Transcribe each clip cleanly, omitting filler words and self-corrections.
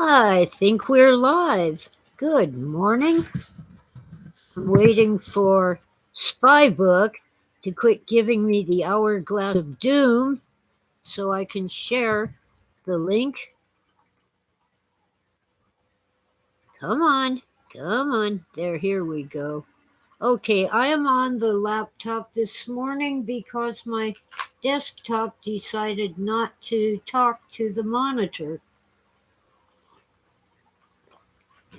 I think we're live. Good morning. I'm waiting for Spybook to quit giving me the hourglass of doom so I can share the link. Come on, come on. Here we go. Okay, I am on the laptop this morning because my desktop decided not to talk to the monitor.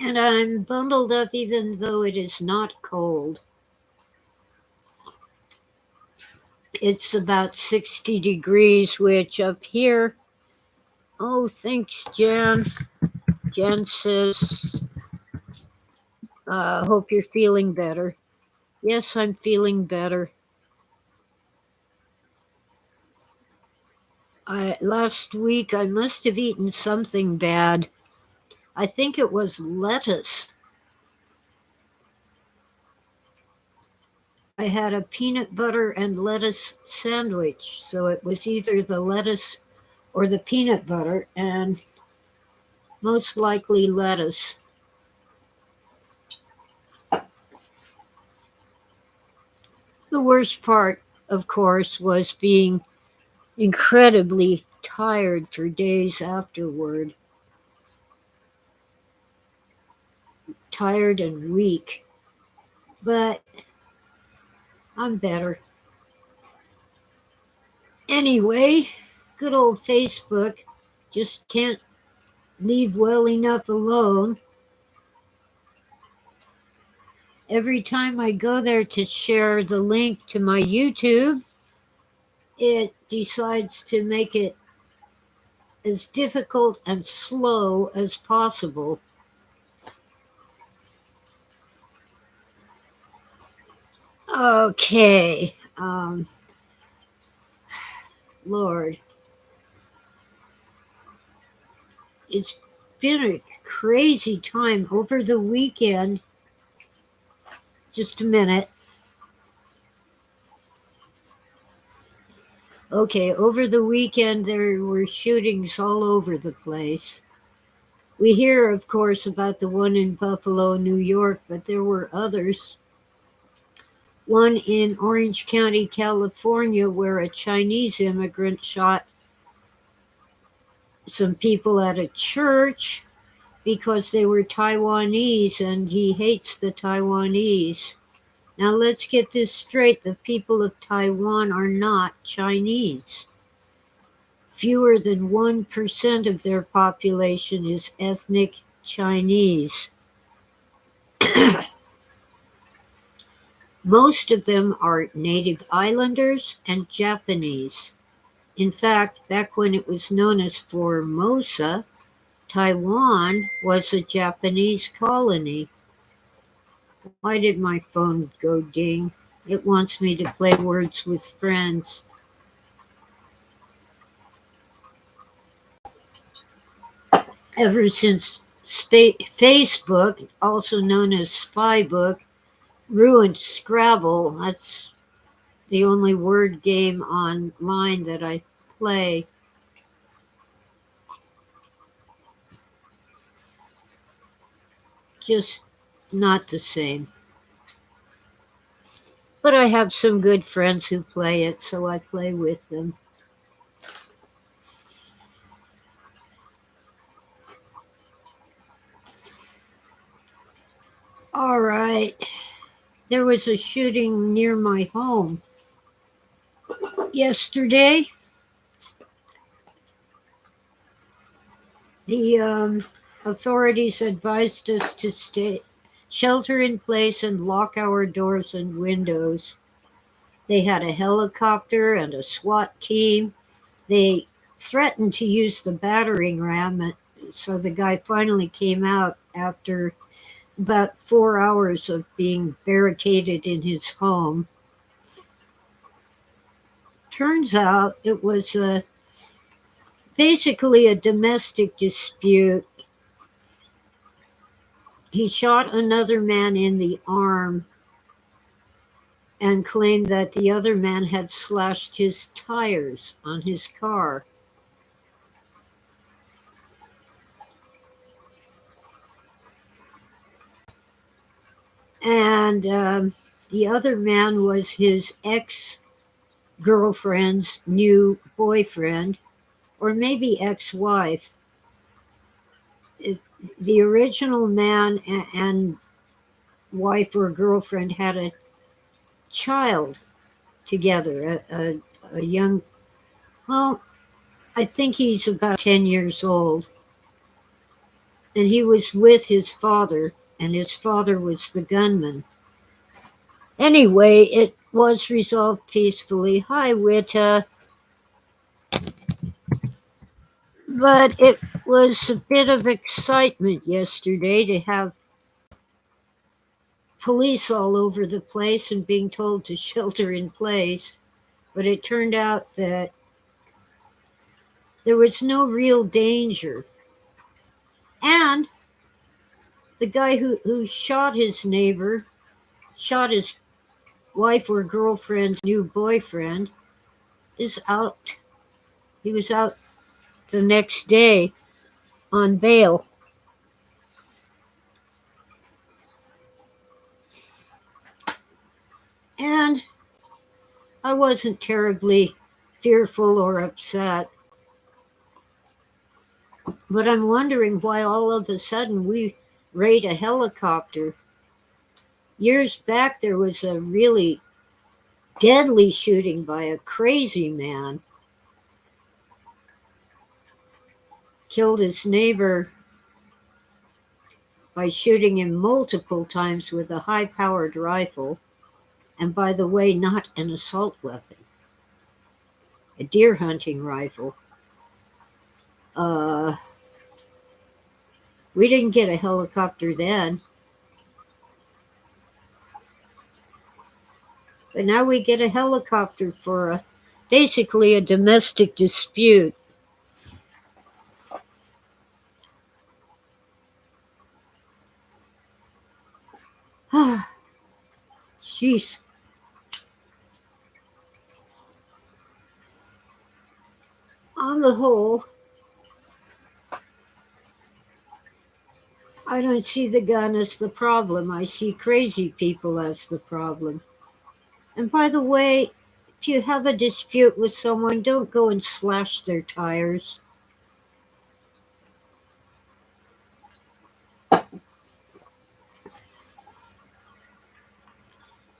And I'm bundled up even though it is not cold. It's about 60 degrees, which up here, oh, thanks, Jan. Jan says, hope you're feeling better. Yes, I'm feeling better. Last week, I must have eaten something bad. I think it was lettuce. I had a peanut butter and lettuce sandwich, so it was either the lettuce or the peanut butter, and most likely lettuce. The worst part, of course, was being incredibly tired for days afterward. Tired and weak. But I'm better. Anyway, good old Facebook just can't leave well enough alone. Every time I go there to share the link to my YouTube, it decides to make it as difficult and slow as possible. Okay, Lord, it's been a crazy time over the weekend. Just a minute. Okay, over the weekend there were shootings all over the place. We hear, of course, about the one in Buffalo, New York, but there were others. One in Orange County, California, where a Chinese immigrant shot some people at a church because they were Taiwanese and he hates the Taiwanese. Now let's get this straight. The people of Taiwan are not Chinese. Fewer than 1% of their population is ethnic Chinese. Most of them are native islanders and Japanese. In fact, back when it was known as Formosa, Taiwan was a Japanese colony. Why did my phone go ding? It wants me to play words with friends. Ever since Facebook, also known as Spybook, ruined Scrabble, that's the only word game online that I play. Just not the same. But I have some good friends who play it, so I play with them. All right. There was a shooting near my home yesterday. The authorities advised us to shelter in place and lock our doors and windows. They had a helicopter and a SWAT team. They threatened to use the battering ram, so the guy finally came out after about 4 hours of being barricaded in his home. Turns out it was basically a domestic dispute. He shot another man in the arm and claimed that the other man had slashed his tires on his car. And the other man was his ex girlfriend's new boyfriend, or maybe ex wife. The original man and wife or girlfriend had a child together, a young, well, I think he's about 10 years old. And he was with his father, and his father was the gunman. Anyway, it was resolved peacefully. Hi, Wita. But it was a bit of excitement yesterday to have police all over the place and being told to shelter in place. But it turned out that there was no real danger. And the guy who shot his neighbor, shot his wife or girlfriend's new boyfriend, is out. He was out the next day on bail. And I wasn't terribly fearful or upset. But I'm wondering why all of a sudden we rate a helicopter. Years back, there was a really deadly shooting by a crazy man. Killed his neighbor by shooting him multiple times with a high-powered rifle. And by the way, not an assault weapon, a deer hunting rifle. We didn't get a helicopter then. But now we get a helicopter for basically a domestic dispute. Jeez. On the whole, I don't see the gun as the problem. I see crazy people as the problem. And by the way, if you have a dispute with someone, don't go and slash their tires.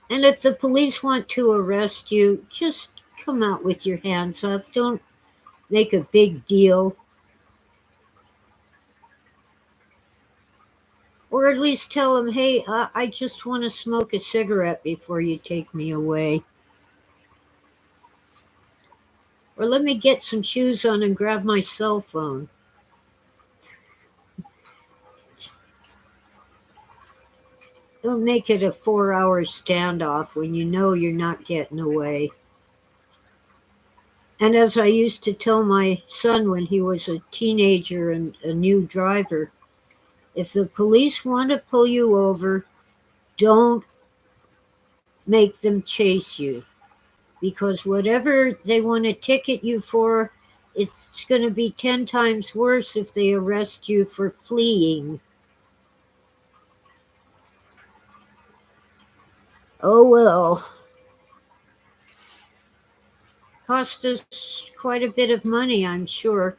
And if the police want to arrest you, just come out with your hands up. Don't make a big deal. Or at least tell them, hey, I just want to smoke a cigarette before you take me away. Or let me get some shoes on and grab my cell phone. Don't make it a 4-hour standoff when you know you're not getting away. And as I used to tell my son when he was a teenager and a new driver, if the police want to pull you over, don't make them chase you. Because whatever they want to ticket you for, it's going to be 10 times worse if they arrest you for fleeing. Oh well. Cost us quite a bit of money, I'm sure.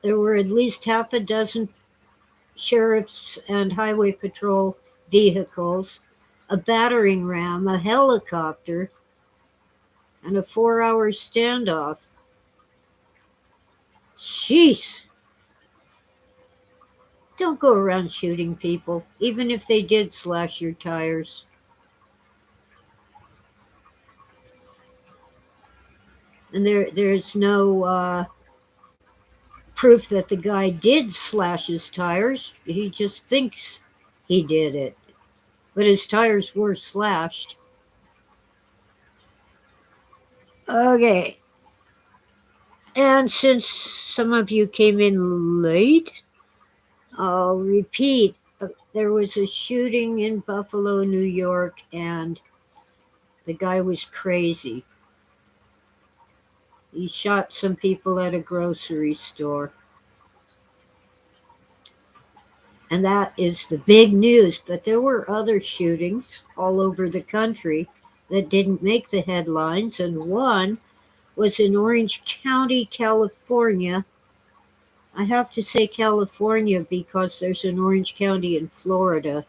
There were at least half a dozen sheriff's and highway patrol vehicles, a battering ram, a helicopter, and a 4-hour standoff. Jeez. Don't go around shooting people, even if they did slash your tires. And there's no proof that the guy did slash his tires. He just thinks he did it. But his tires were slashed. Okay. And since some of you came in late, I'll repeat. There was a shooting in Buffalo, New York, and the guy was crazy. He shot some people at a grocery store. And that is the big news. But there were other shootings all over the country that didn't make the headlines, and one was in Orange County, California. I have to say California because there's an Orange County in Florida.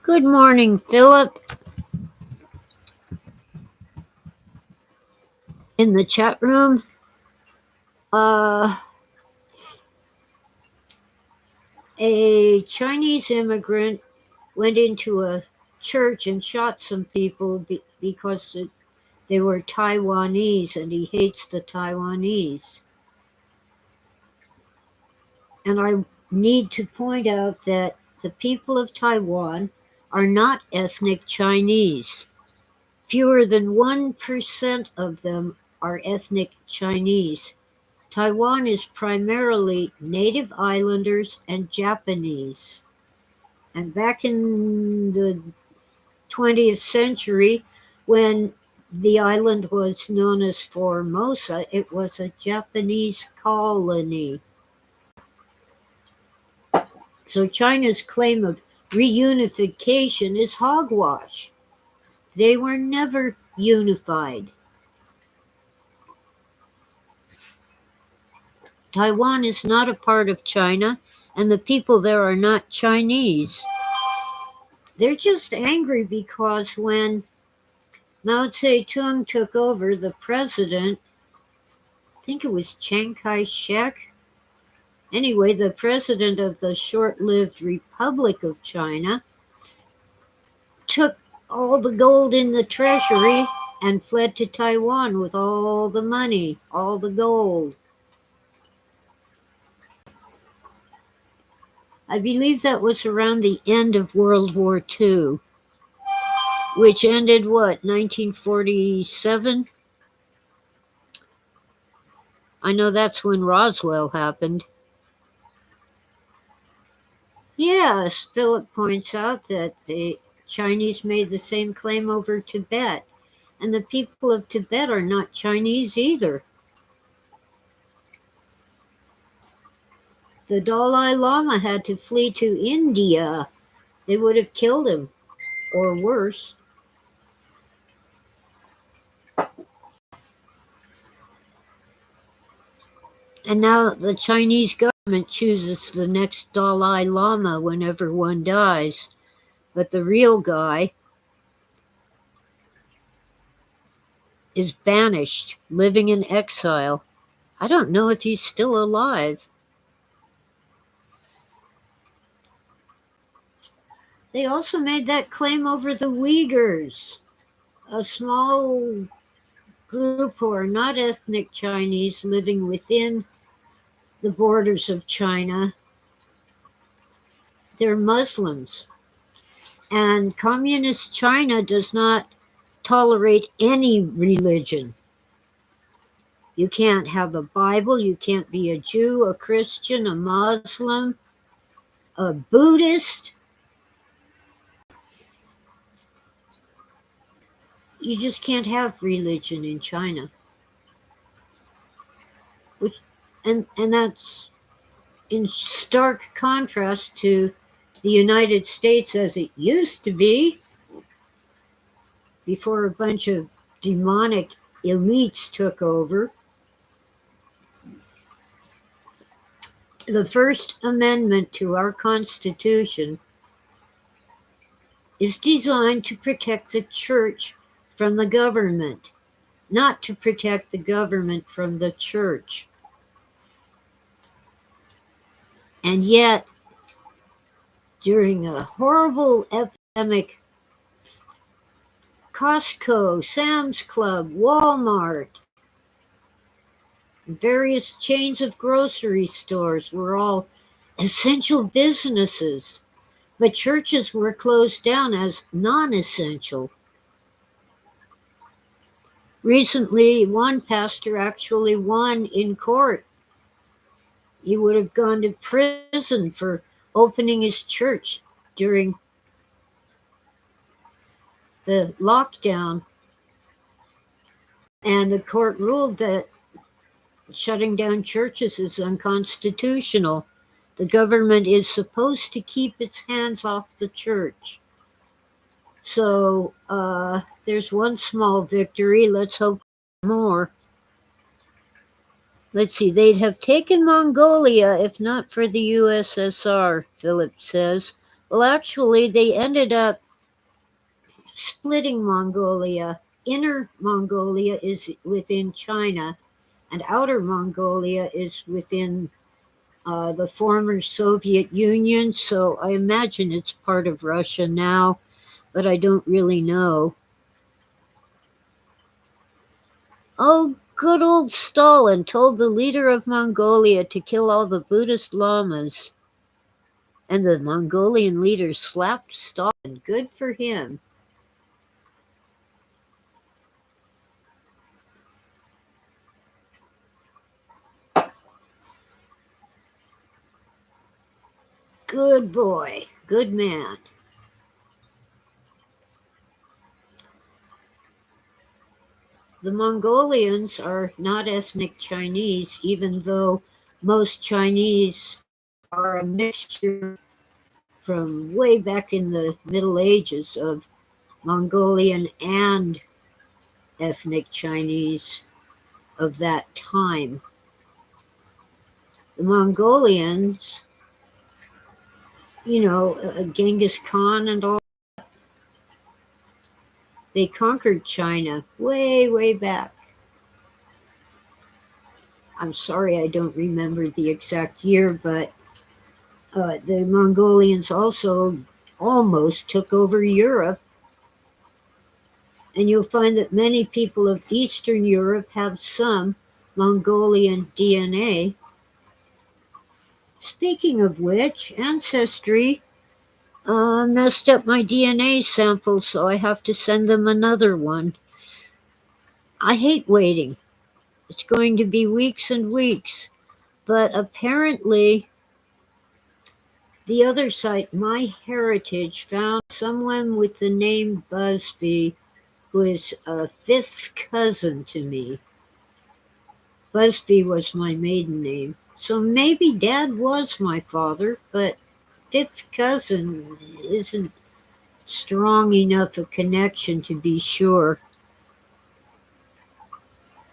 Good morning, Philip. In the chat room. A Chinese immigrant went into a church and shot some people because they were Taiwanese, and he hates the Taiwanese. And I need to point out that the people of Taiwan are not ethnic Chinese. Fewer than 1% of them are ethnic Chinese. Taiwan is primarily native islanders and Japanese. And back in the 20th century, when the island was known as Formosa, it was a Japanese colony. So China's claim of reunification is hogwash. They were never unified. Taiwan is not a part of China, and the people there are not Chinese. They're just angry because when Mao Zedong took over, the president, I think it was Chiang Kai-shek, anyway, the president of the short-lived Republic of China, took all the gold in the treasury and fled to Taiwan with all the money, all the gold. I believe that was around the end of World War II, which ended, 1947? I know that's when Roswell happened. Yes, Philip points out that the Chinese made the same claim over Tibet, and the people of Tibet are not Chinese either. The Dalai Lama had to flee to India. They would have killed him, or worse. And now the Chinese government chooses the next Dalai Lama whenever one dies. But the real guy is banished, living in exile. I don't know if he's still alive. They also made that claim over the Uyghurs, a small group who are not ethnic Chinese living within the borders of China. They're Muslims. And communist China does not tolerate any religion. You can't have a Bible, you can't be a Jew, a Christian, a Muslim, a Buddhist. You just can't have religion in China. And that's in stark contrast to the United States as it used to be before a bunch of demonic elites took over. The First Amendment to our Constitution is designed to protect the church from the government, not to protect the government from the church. And yet, during a horrible epidemic, Costco, Sam's Club, Walmart, various chains of grocery stores were all essential businesses, but churches were closed down as non-essential. Recently, one pastor actually won in court. He would have gone to prison for opening his church during the lockdown. And the court ruled that shutting down churches is unconstitutional. The government is supposed to keep its hands off the church. So there's one small victory. Let's hope more. Let's see, they'd have taken Mongolia if not for the USSR, Philip says. Well, actually, they ended up splitting Mongolia. Inner Mongolia is within China, and Outer Mongolia is within the former Soviet Union, so I imagine it's part of Russia now, but I don't really know. Oh, good old Stalin told the leader of Mongolia to kill all the Buddhist lamas, and the Mongolian leader slapped Stalin. Good for him. Good boy. Good man. The Mongolians are not ethnic Chinese, even though most Chinese are a mixture from way back in the Middle Ages of Mongolian and ethnic Chinese of that time. The Mongolians, Genghis Khan and all, they conquered China way, way back. I'm sorry I don't remember the exact year, but the Mongolians also almost took over Europe. And you'll find that many people of Eastern Europe have some Mongolian DNA. Speaking of which, Ancestry messed up my DNA sample, so I have to send them another one. I hate waiting. It's going to be weeks and weeks. But apparently, the other site, MyHeritage, found someone with the name Busby who is a fifth cousin to me. Busby was my maiden name. So maybe Dad was my father, but fifth cousin isn't strong enough a connection to be sure.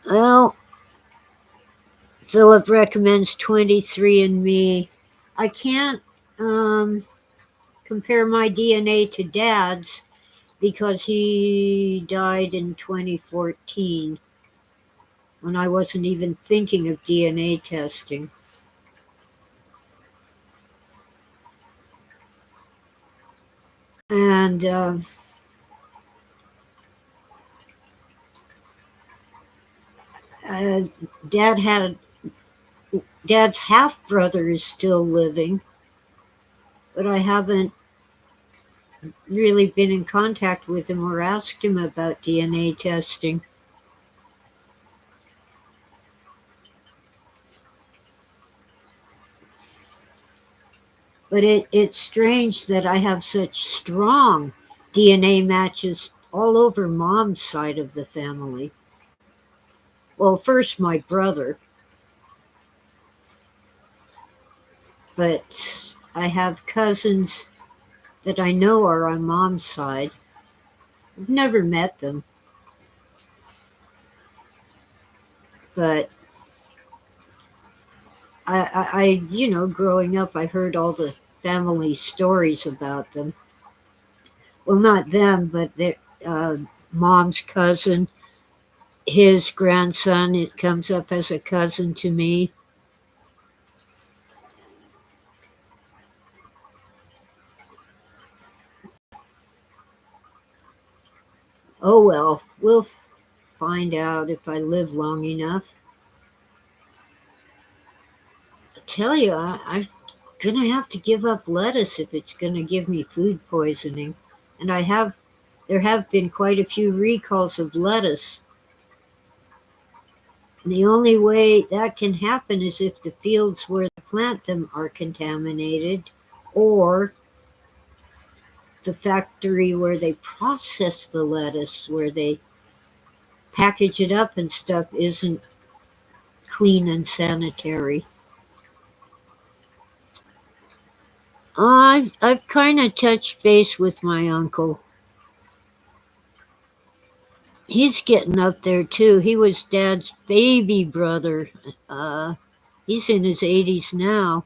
Well, Philip recommends 23andMe. I can't compare my DNA to Dad's because he died in 2014 when I wasn't even thinking of DNA testing. And Dad's half brother is still living, but I haven't really been in contact with him or asked him about DNA testing. But it's strange that I have such strong DNA matches all over Mom's side of the family. Well, first my brother, but I have cousins that I know are on Mom's side. I've never met them, but I growing up, I heard all the family stories about them. Well, not them, but their Mom's cousin, his grandson. It comes up as a cousin to me. Oh well, we'll find out if I live long enough. I tell you, I'm gonna have to give up lettuce if it's gonna give me food poisoning. And there have been quite a few recalls of lettuce. And the only way that can happen is if the fields where they plant them are contaminated, or the factory where they process the lettuce, where they package it up and stuff, isn't clean and sanitary. I've kind of touched base with my uncle. He's getting up there too. He was Dad's baby brother. Uh, he's in his 80s now.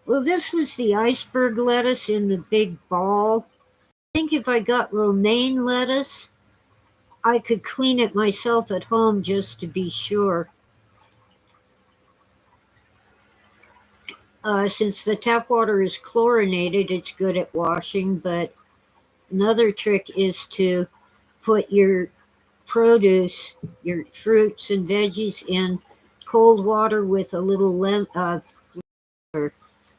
Well, this was the iceberg lettuce in the big ball. I think if I got romaine lettuce, I could clean it myself at home just to be sure. Since the tap water is chlorinated, it's good at washing, but another trick is to put your produce, your fruits and veggies in cold water with a little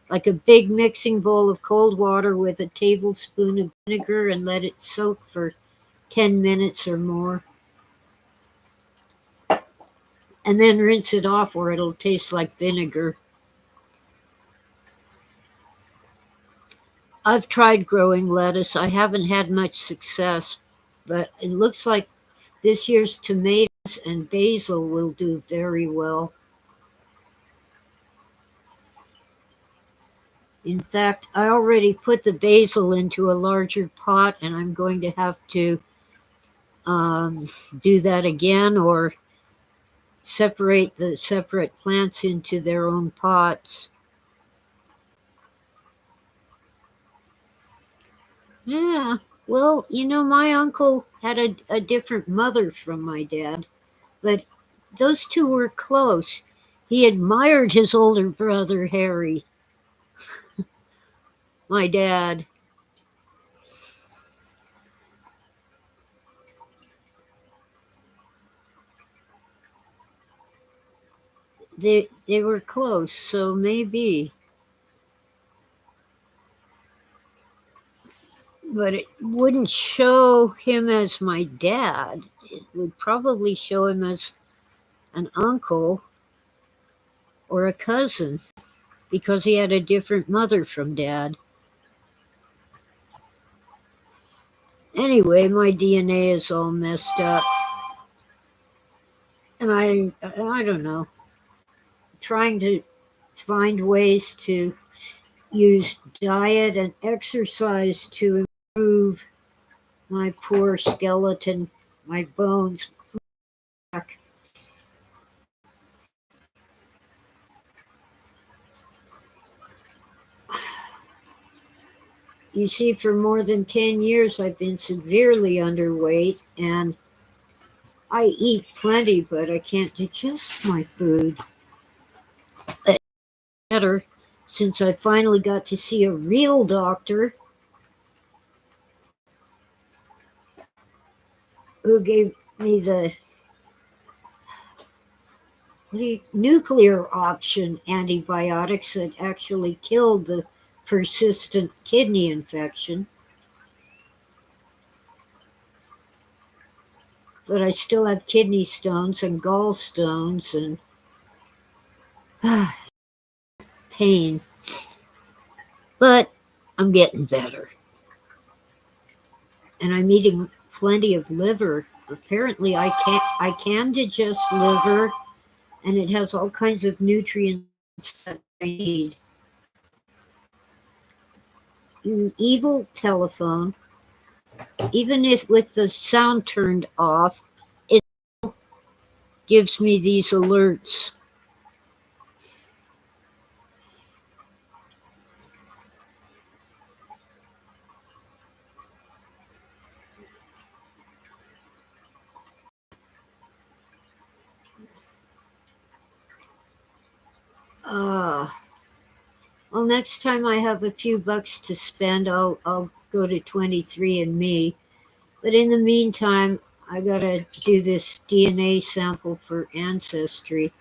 like a big mixing bowl of cold water with a tablespoon of vinegar and let it soak for 10 minutes or more. And then rinse it off or it'll taste like vinegar. I've tried growing lettuce. I haven't had much success, but it looks like this year's tomatoes and basil will do very well. In fact, I already put the basil into a larger pot and I'm going to have to do that again or separate the separate plants into their own pots. Yeah, well, my uncle had a different mother from my dad, but those two were close. He admired his older brother, Harry, my dad. They were close, so maybe. But it wouldn't show him as my dad. It would probably show him as an uncle or a cousin because he had a different mother from dad. Anyway, my DNA is all messed up. And I don't know, trying to find ways to use diet and exercise to improve my poor skeleton, my bones. Back. You see, for more than 10 years, I've been severely underweight and I eat plenty, but I can't digest my food. It's better since I finally got to see a real doctor who gave me the nuclear option antibiotics that actually killed the persistent kidney infection. But I still have kidney stones and gallstones and pain. But I'm getting better. And I'm eating plenty of liver. Apparently I can digest liver and it has all kinds of nutrients that I need. An evil telephone, even if with the sound turned off, it gives me these alerts. Well, next time I have a few bucks to spend, I'll go to 23andMe. But in the meantime, I gotta do this DNA sample for Ancestry.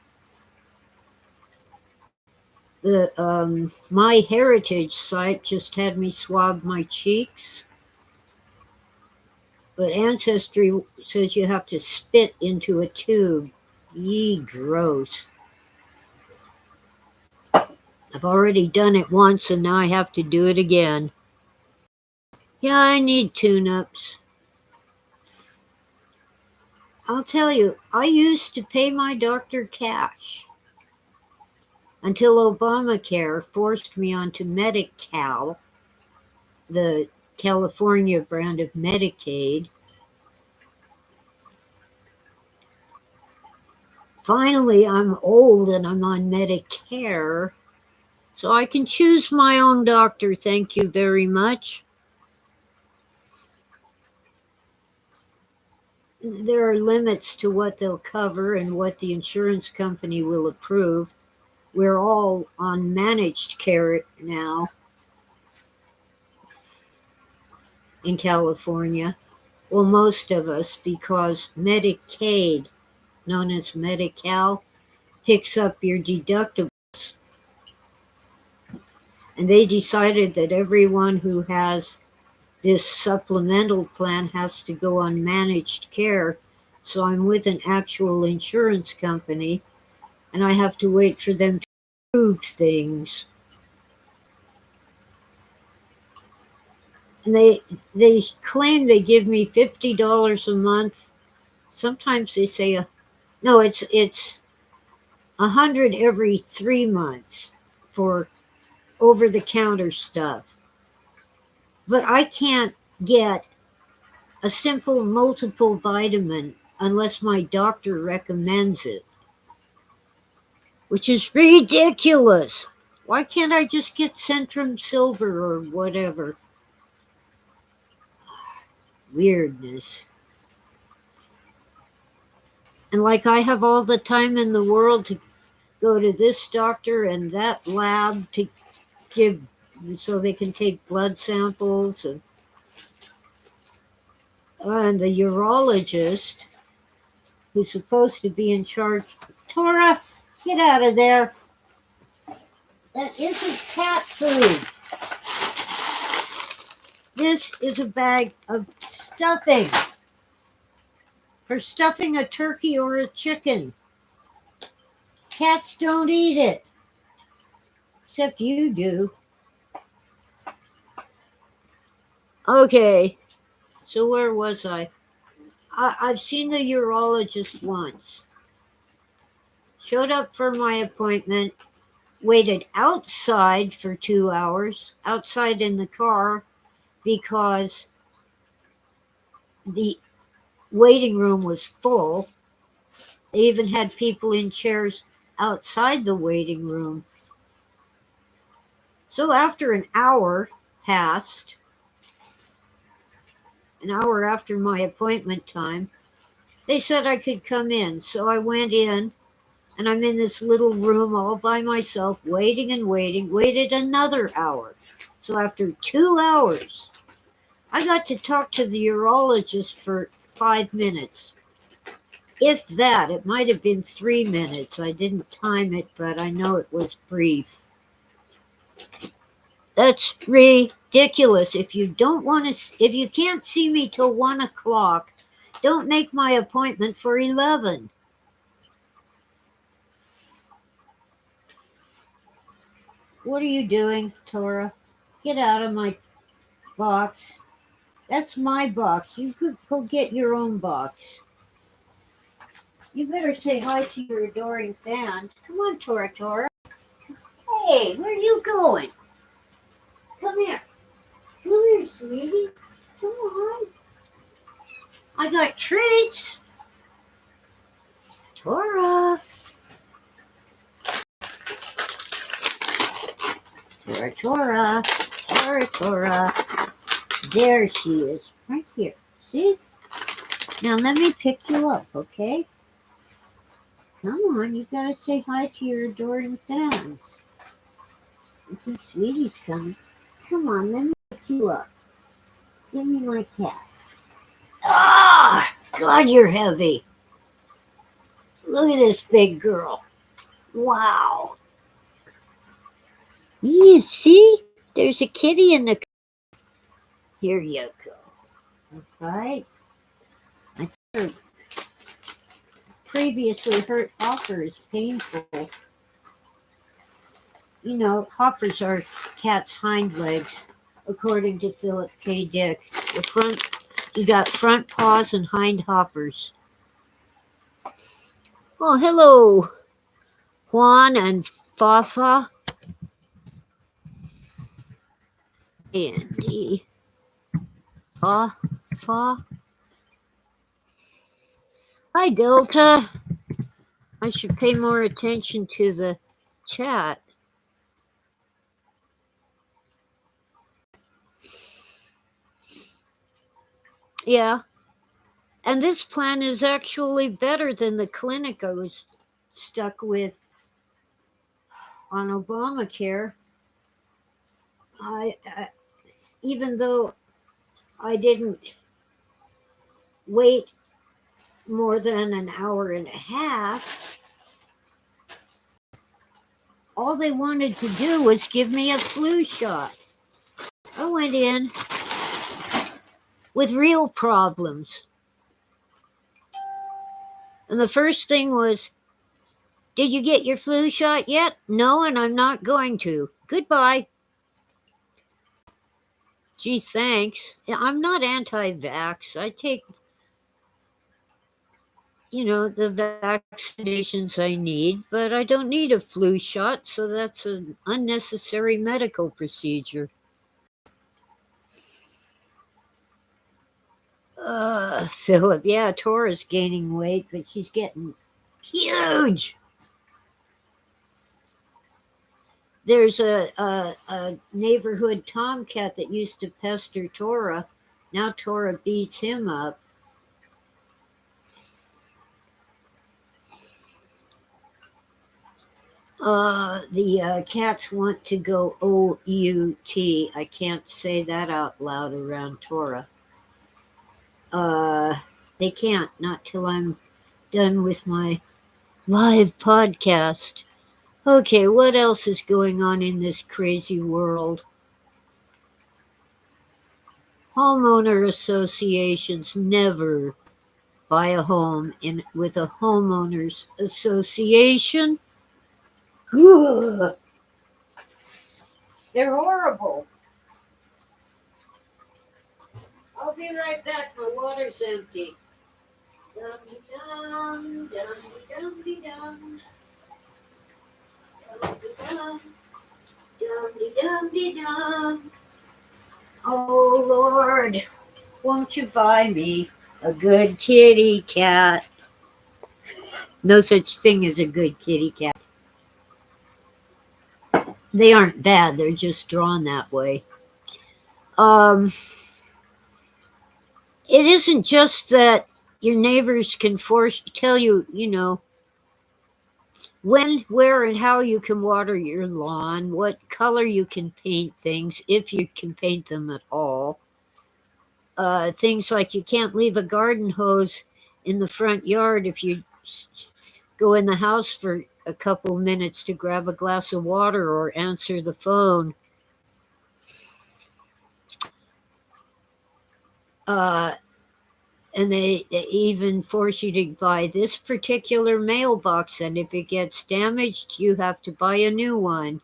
The My Heritage site just had me swab my cheeks, but Ancestry says you have to spit into a tube. Yee, gross. I've already done it once and now I have to do it again. Yeah, I need tune-ups. I'll tell you, I used to pay my doctor cash until Obamacare forced me onto Medi-Cal, the California brand of Medicaid. Finally, I'm old and I'm on Medicare, so I can choose my own doctor. Thank you very much. There are limits to what they'll cover and what the insurance company will approve. We're all on managed care now in California. Well, most of us, because Medicaid, known as Medi-Cal, picks up your deductibles. And they decided that everyone who has this supplemental plan has to go on managed care. So I'm with an actual insurance company, and I have to wait for them to approve things. And they claim they give me $50 a month. Sometimes they say no, it's $100 every 3 months for over the counter stuff. But I can't get a simple multiple vitamin unless my doctor recommends it, which is ridiculous. Why can't I just get Centrum Silver or whatever? Weirdness. And like I have all the time in the world to go to this doctor and that lab to give so they can take blood samples and the urologist who's supposed to be in charge. Tora, get out of there. That isn't cat food. This is a bag of stuffing for stuffing a turkey or a chicken. Cats don't eat it. Except you do. Okay, so where was I? I've seen the urologist once. Showed up for my appointment, waited outside for 2 hours, outside in the car, because the waiting room was full. They even had people in chairs outside the waiting room. So after an hour passed, an hour after my appointment time, they said I could come in. So I went in, and I'm in this little room all by myself, waiting and waiting, waited another hour. So after 2 hours, I got to talk to the urologist for 5 minutes. If that, it might have been 3 minutes. I didn't time it, but I know it was brief. That's ridiculous. If you can't see me till 1 o'clock, don't make my appointment for 11. What are you doing, Tora? Get out of my box. That's my box. You could go get your own box. You better say hi to your adoring fans. Come on, Tora. Hey, where are you going? Come here. Come here, sweetie. Come on. I got treats. Tora. Tora. There she is, right here. See? Now let me pick you up, okay? Come on, you gotta say hi to your adoring fans. I think Sweetie's coming. Come on, let me pick you up. Give me my cat. Ah, God, you're heavy. Look at this big girl. Wow. You see? There's a kitty in the... Here you go. Alright. I think previously hurt hopper is painful. You know, hoppers are cats' hind legs, according to Philip K. Dick. You got front paws and hind hoppers. Oh, hello, Juan and Fafa. Andy. Fa. Fa. Hi, Delta. I should pay more attention to the chat. Yeah. And this plan is actually better than the clinic I was stuck with on Obamacare. I even though I didn't wait more than an hour and a half, all they wanted to do was give me a flu shot. I went in with real problems. And the first thing was, did you get your flu shot yet? No, and I'm not going to. Goodbye. Gee, thanks. Yeah, I'm not anti vax. I take, the vaccinations I need, but I don't need a flu shot, so that's an unnecessary medical procedure. Philip, yeah, Tora's gaining weight, but she's getting huge. There's a neighborhood tomcat that used to pester Tora. Now Tora beats him up. The cats want to go O-U-T. I can't say that out loud around Tora. Uh, they can't, not till I'm done with my live podcast. Okay, what else is going on in this crazy world? Homeowner associations never buy a home with a homeowners association. Ugh, they're horrible. I'll be right back. My water's empty. Dum dum dum dum dum dum dum dum dum. Oh Lord, won't you buy me a good kitty cat? No such thing as a good kitty cat. They aren't bad, they're just drawn that way. Um, it isn't just that your neighbors can tell you, when, where, and how you can water your lawn, what color you can paint things, if you can paint them at all. Things like you can't leave a garden hose in the front yard if you go in the house for a couple minutes to grab a glass of water or answer the phone. And they even force you to buy this particular mailbox, and if it gets damaged, you have to buy a new one.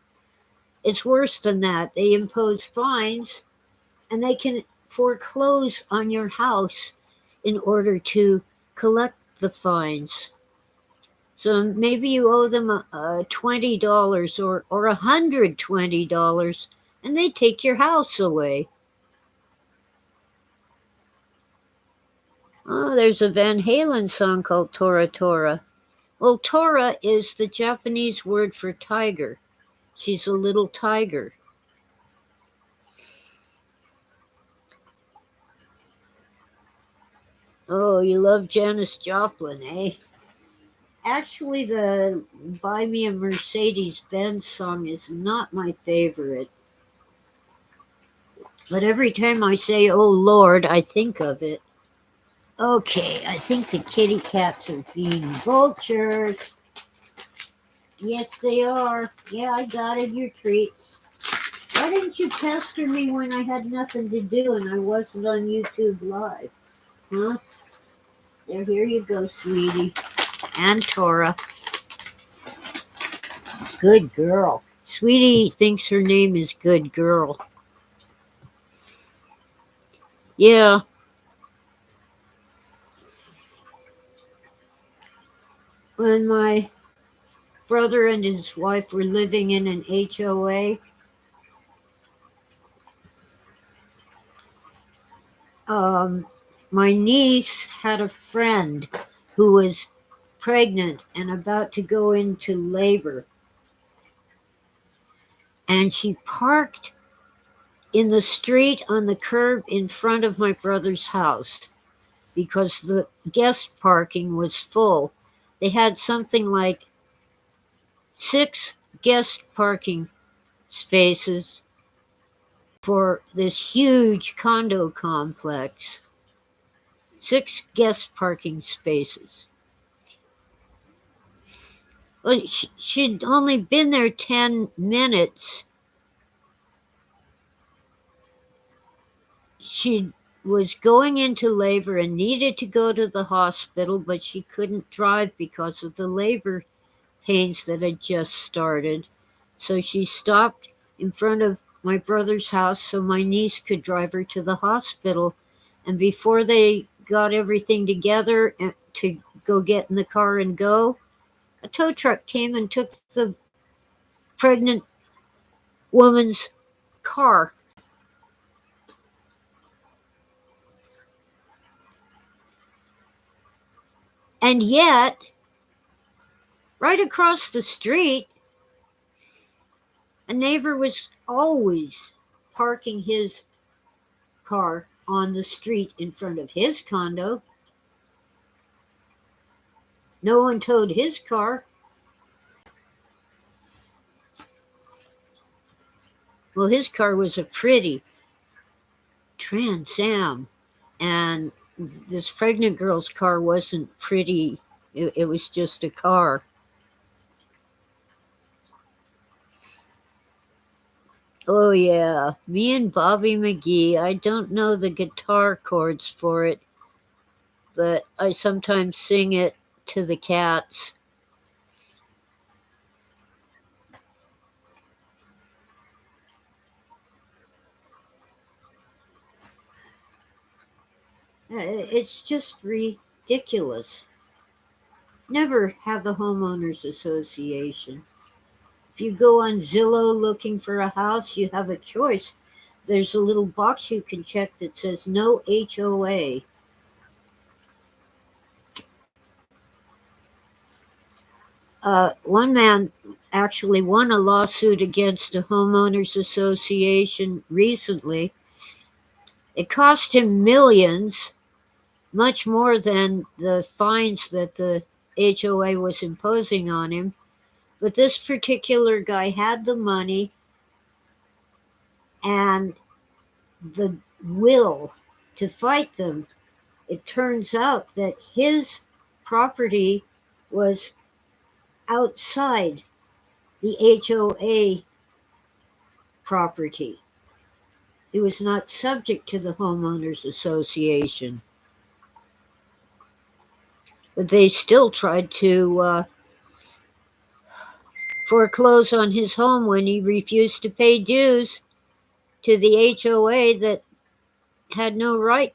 It's worse than that. They impose fines, and they can foreclose on your house in order to collect the fines. So maybe you owe them $20 or $120, and they take your house away. Oh, there's a Van Halen song called Tora Tora. Well, Tora is the Japanese word for tiger. She's a little tiger. Oh, you love Janis Joplin, eh? Actually, the Buy Me a Mercedes-Benz song is not my favorite. But every time I say, oh Lord, I think of it. Okay, I think the kitty cats are being vultured. Yes, they are. Yeah, I got it, your treats. Why didn't you pester me when I had nothing to do and I wasn't on YouTube Live? Huh? There, here you go, sweetie. And Tora. Good girl. Sweetie thinks her name is Good Girl. Yeah. When my brother and his wife were living in an HOA, my niece had a friend who was pregnant and about to go into labor. And she parked in the street on the curb in front of my brother's house because the guest parking was full. They had something like 6 guest parking spaces for this huge condo complex. 6 guest parking spaces. Well, she'd only been there 10 minutes. She was going into labor and needed to go to the hospital, but she couldn't drive because of the labor pains that had just started. So she stopped in front of my brother's house so my niece could drive her to the hospital. And before they got everything together to go get in the car and go, a tow truck came and took the pregnant woman's car. And yet, right across the street, a neighbor was always parking his car on the street in front of his condo. No one towed his car. Well, his car was a pretty Trans Am, and this pregnant girl's car wasn't pretty. It was just a car. Oh, yeah. Me and Bobby McGee. I don't know the guitar chords for it, but I sometimes sing it to the cats. It's just ridiculous. Never have the homeowners association. If you go on Zillow looking for a house, you have a choice. There's a little box you can check that says no HOA. One man actually won a lawsuit against a homeowners association recently. It cost him millions, much more than the fines that the HOA was imposing on him. But this particular guy had the money and the will to fight them. It turns out that his property was outside the HOA property. It was not subject to the homeowners association. But they still tried to foreclose on his home when he refused to pay dues to the HOA that had no right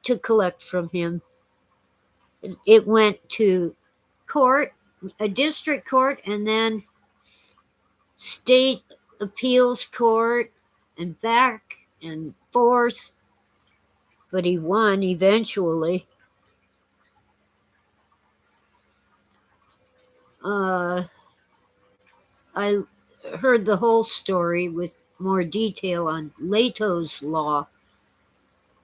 to collect from him. It went to court, a district court, and then state appeals court, and back and forth. But he won eventually. I heard the whole story with more detail on Leto's Law,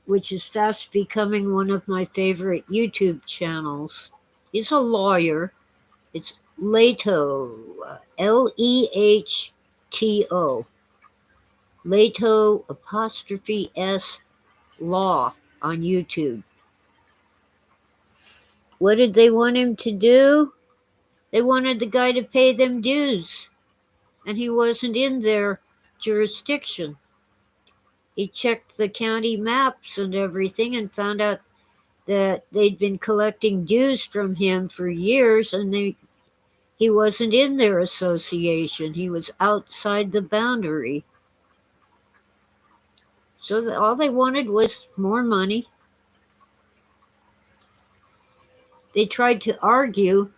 which is fast becoming one of my favorite YouTube channels. He's a lawyer. It's Leto, Lehto, Leto apostrophe S Law on YouTube. What did they want him to do? They wanted the guy to pay them dues, and he wasn't in their jurisdiction. He checked the county maps and everything and found out that they'd been collecting dues from him for years, and he wasn't in their association. He was outside the boundary. So all they wanted was more money. They tried to argue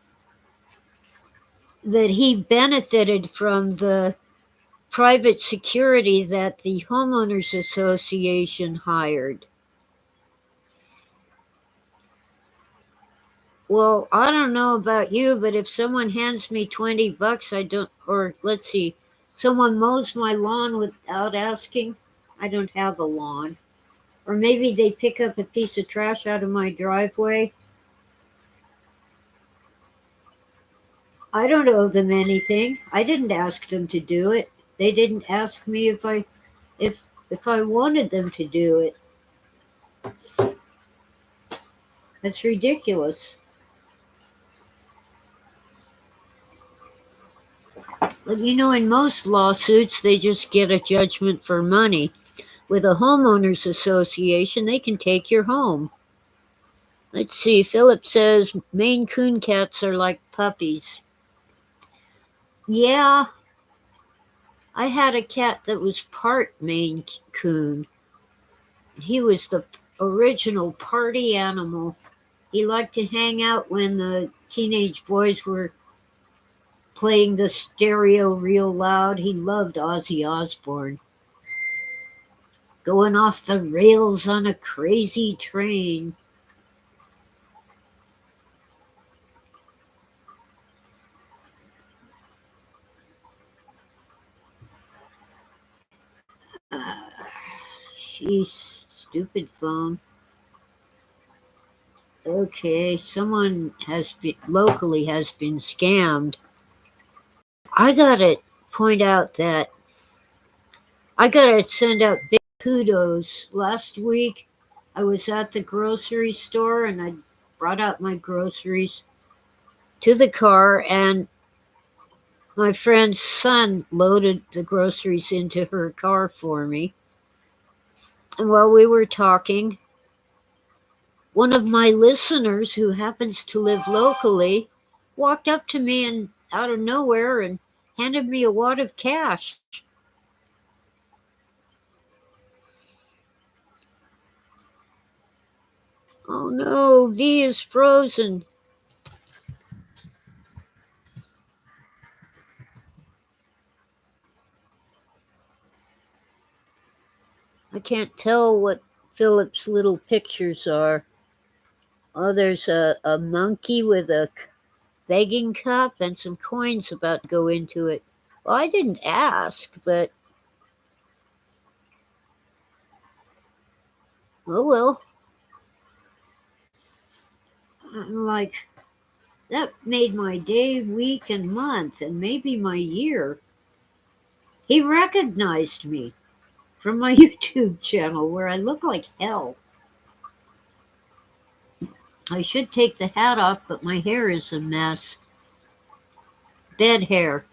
that he benefited from the private security that the homeowners association hired. Well, I don't know about you, but if someone hands me $20, I don't, or let's see, someone mows my lawn without asking, I don't have a lawn. Or maybe they pick up a piece of trash out of my driveway, I don't owe them anything. I didn't ask them to do it. They didn't ask me if I wanted them to do it. That's ridiculous. But in most lawsuits, they just get a judgment for money. With a homeowners association, they can take your home. Let's see, Philip says Maine Coon cats are like puppies. Yeah, I had a cat that was part Maine Coon. He was the original party animal. He liked to hang out when the teenage boys were playing the stereo real loud. He loved Ozzy Osbourne. Going off the rails on a crazy train. Jeez, stupid phone. Okay, someone locally has been scammed. I gotta point out that I gotta send out big kudos. Last week, I was at the grocery store and I brought out my groceries to the car, and my friend's son loaded the groceries into her car for me. And while we were talking, one of my listeners who happens to live locally walked up to me and out of nowhere and handed me a wad of cash. Oh no, V is frozen. I can't tell what Philip's little pictures are. Oh, there's a monkey with a begging cup and some coins about to go into it. Well, I didn't ask, but oh well. I'm like, that made my day, week, and month, and maybe my year. He recognized me from my YouTube channel where I look like hell. I should take the hat off, but my hair is a mess. Bed hair.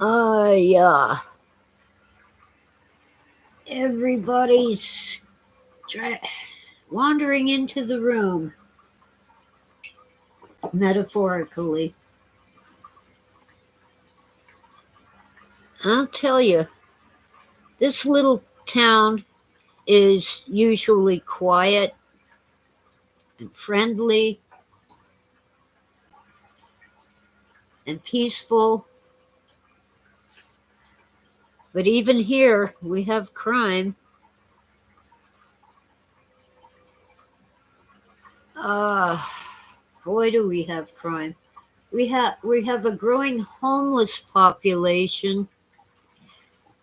Yeah. Everybody's wandering into the room, metaphorically. I'll tell you, this little town is usually quiet and friendly and peaceful. But even here, we have crime. Boy, do we have crime. We have a growing homeless population.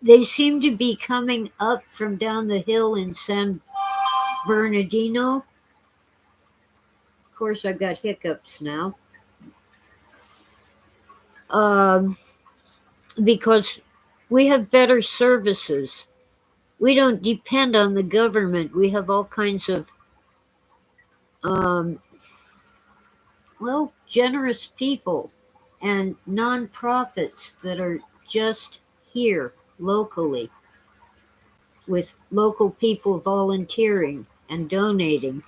They seem to be coming up from down the hill in San Bernardino. Of course, I've got hiccups now. Um, because we have better services. We don't depend on the government. We have all kinds of, um, generous people and nonprofits that are just here locally with local people volunteering and donating.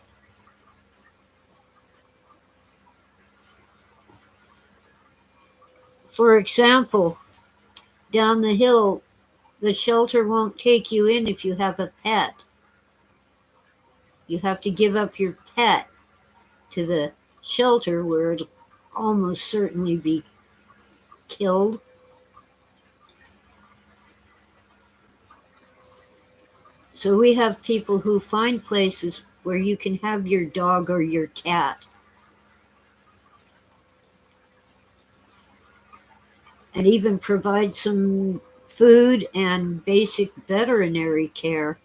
For example, down the hill, the shelter won't take you in if you have a pet. You have to give up your pet to the shelter where it'll almost certainly be killed. So we have people who find places where you can have your dog or your cat. And even provide some food and basic veterinary care.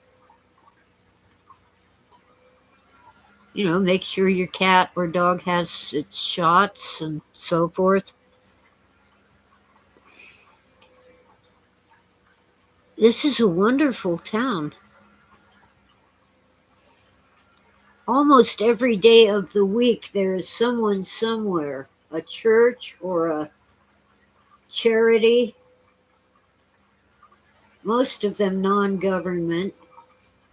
Make sure your cat or dog has its shots and so forth. This is a wonderful town. Almost every day of the week, there is someone somewhere, a church or a charity, most of them non government,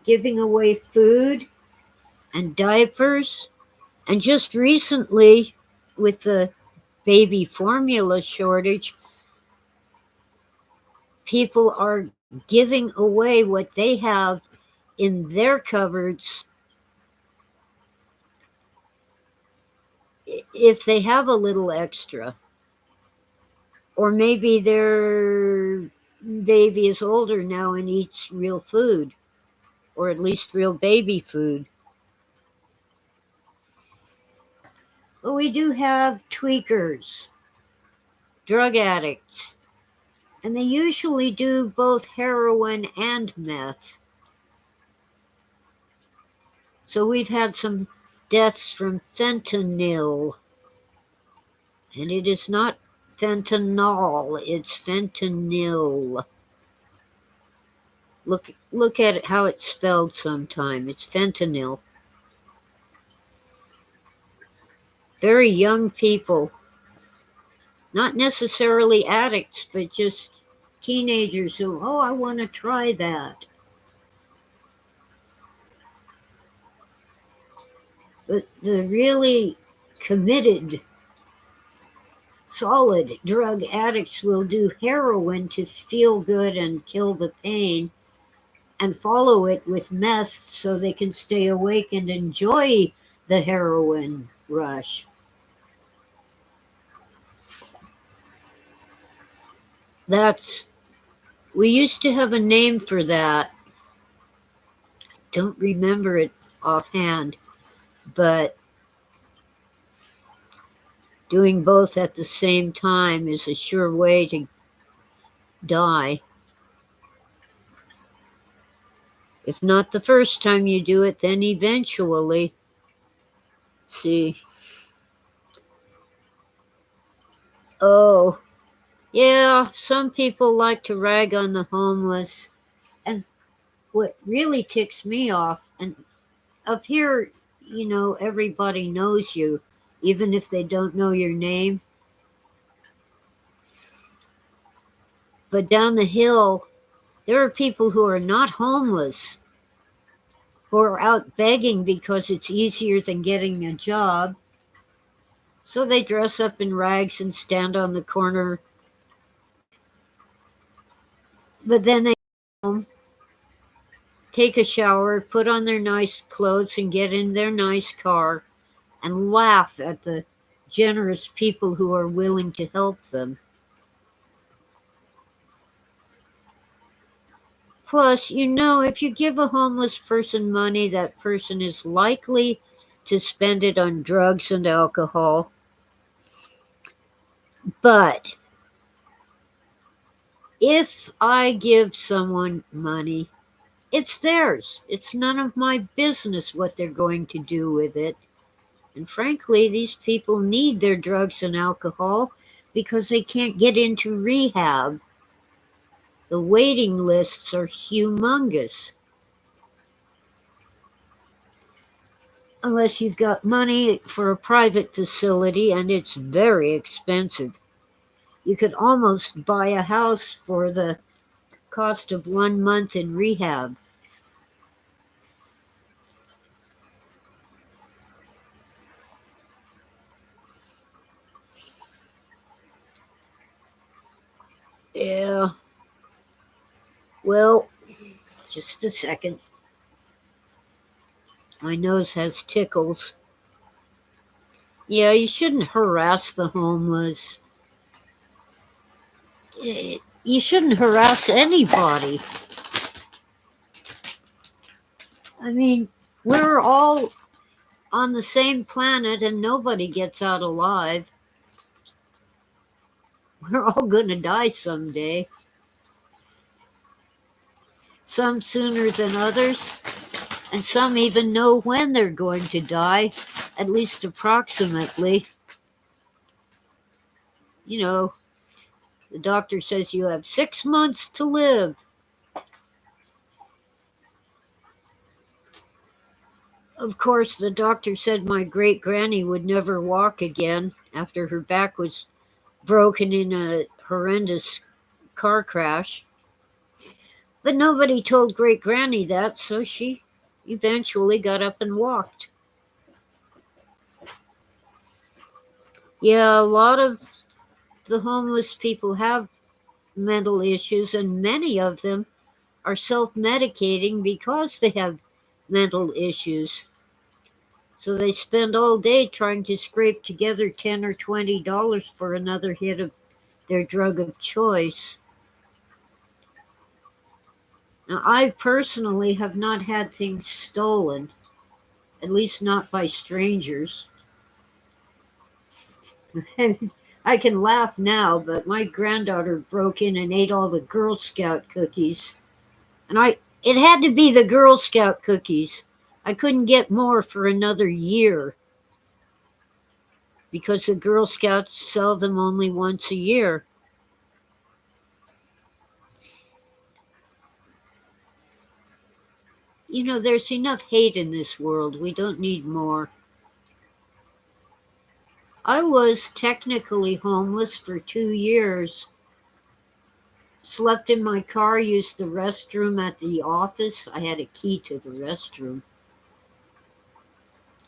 giving away food and diapers. And just recently, with the baby formula shortage, people are giving away what they have in their cupboards if they have a little extra. Or maybe their baby is older now and eats real food, or at least real baby food. But we do have tweakers, drug addicts, and they usually do both heroin and meth. So we've had some deaths from fentanyl, and it is not fentanyl, it's fentanyl. Look at it, how it's spelled sometime. It's fentanyl. Very young people, not necessarily addicts, but just teenagers who, I want to try that. But the really committed, solid drug addicts will do heroin to feel good and kill the pain, and follow it with meth so they can stay awake and enjoy the heroin rush. We used to have a name for that. Don't remember it offhand, but doing both at the same time is a sure way to die. If not the first time you do it, then eventually. See. Oh, yeah, some people like to rag on the homeless. And what really ticks me off, and up here, everybody knows you, even if they don't know your name. But down the hill, there are people who are not homeless, who are out begging because it's easier than getting a job. So they dress up in rags and stand on the corner. But then they go home, take a shower, put on their nice clothes, and get in their nice car and laugh at the generous people who are willing to help them. Plus, if you give a homeless person money, that person is likely to spend it on drugs and alcohol. But if I give someone money, it's theirs. It's none of my business what they're going to do with it. And frankly, these people need their drugs and alcohol because they can't get into rehab. The waiting lists are humongous. Unless you've got money for a private facility, and it's very expensive. You could almost buy a house for the cost of 1 month in rehab. Yeah. Well, just a second. My nose has tickles. Yeah, you shouldn't harass the homeless. You shouldn't harass anybody. I mean, we're all on the same planet and nobody gets out alive. We're all going to die someday. Some sooner than others, and some even know when they're going to die, at least approximately. You know, the doctor says you have 6 months to live. Of course, the doctor said my great granny would never walk again after her back was broken in a horrendous car crash. But nobody told great granny that, so she eventually got up and walked. Yeah, a lot of the homeless people have mental issues, and many of them are self medicating because they have mental issues. So they spend all day trying to scrape together $10 or $20 for another hit of their drug of choice. Now, I personally have not had things stolen, at least not by strangers. I can laugh now, but my granddaughter broke in and ate all the Girl Scout cookies. And it had to be the Girl Scout cookies. I couldn't get more for another year because the Girl Scouts sell them only once a year. You know, there's enough hate in this world. We don't need more. I was technically homeless for 2 years. Slept in my car, used the restroom at the office. I had a key to the restroom.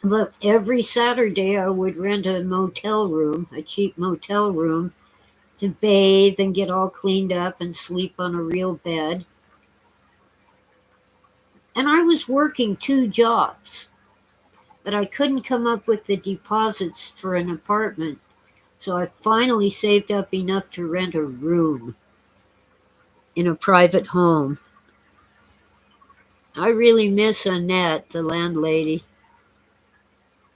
But every Saturday I would rent a motel room, a cheap motel room, to bathe and get all cleaned up and sleep on a real bed. And I was working 2 jobs, but I couldn't come up with the deposits for an apartment. So I finally saved up enough to rent a room in a private home. I really miss Annette, the landlady,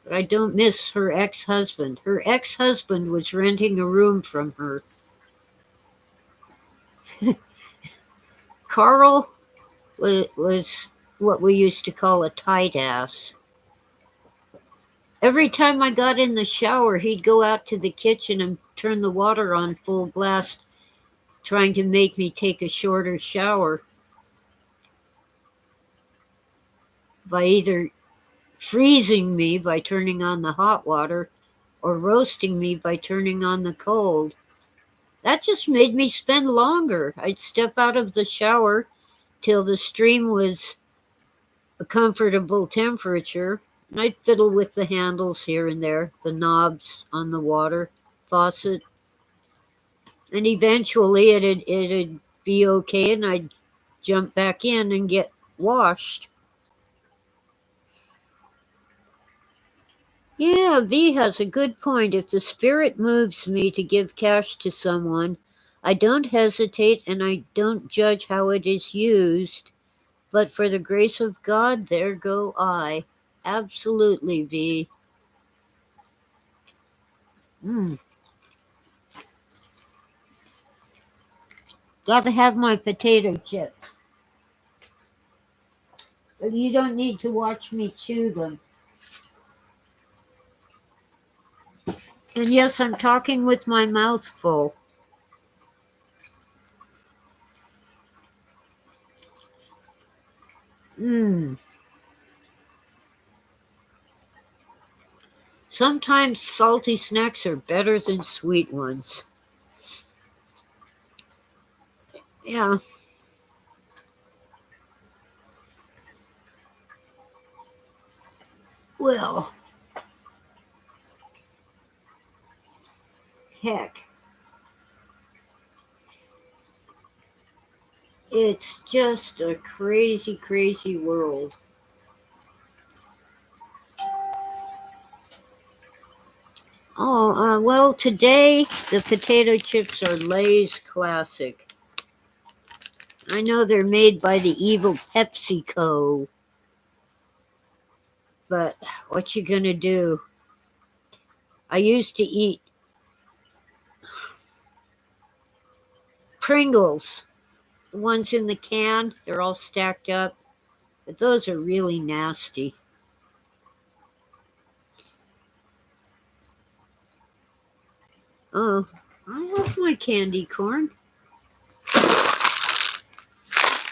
but I don't miss her ex husband. Her ex husband was renting a room from her. Carl was what we used to call a tight ass. Every time I got in the shower, he'd go out to the kitchen and turn the water on full blast, trying to make me take a shorter shower by either freezing me by turning on the hot water or roasting me by turning on the cold. That just made me spend longer. I'd step out of the shower till the stream was a comfortable temperature, and I'd fiddle with the handles here and there, the knobs on the water faucet, and eventually it'd be okay, and I'd jump back in and get washed. Yeah, V has a good point. If the spirit moves me to give cash to someone, I don't hesitate and I don't judge how it is used. But for the grace of God, there go I. Absolutely, V. Mm. Gotta have my potato chips. But you don't need to watch me chew them. And yes, I'm talking with my mouth full. Mmm. Sometimes salty snacks are better than sweet ones. Yeah. Well, heck. It's just a crazy, crazy world. Oh, well, today the potato chips are Lay's Classic. I know they're made by the evil PepsiCo, but what you gonna do? I used to eat Pringles, the ones in the can. They're all stacked up, but those are really nasty. Oh, I love my candy corn.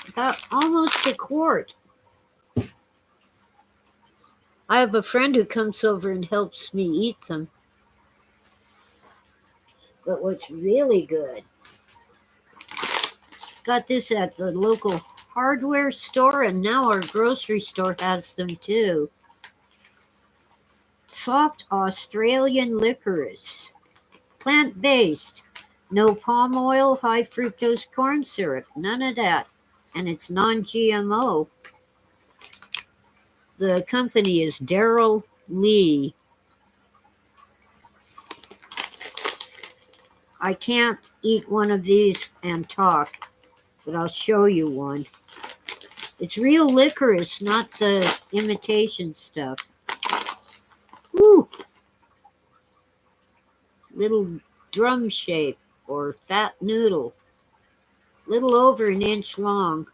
About almost a quart. I have a friend who comes over and helps me eat them. But what's really good, got this at the local hardware store, and now our grocery store has them too. Soft Australian licorice, plant based, no palm oil, high fructose corn syrup, none of that. And it's non GMO. The company is Daryl Lee. I can't eat one of these and talk, but I'll show you one. It's real licorice, not the imitation stuff. Woo! Little drum shape or fat noodle, little over an inch long.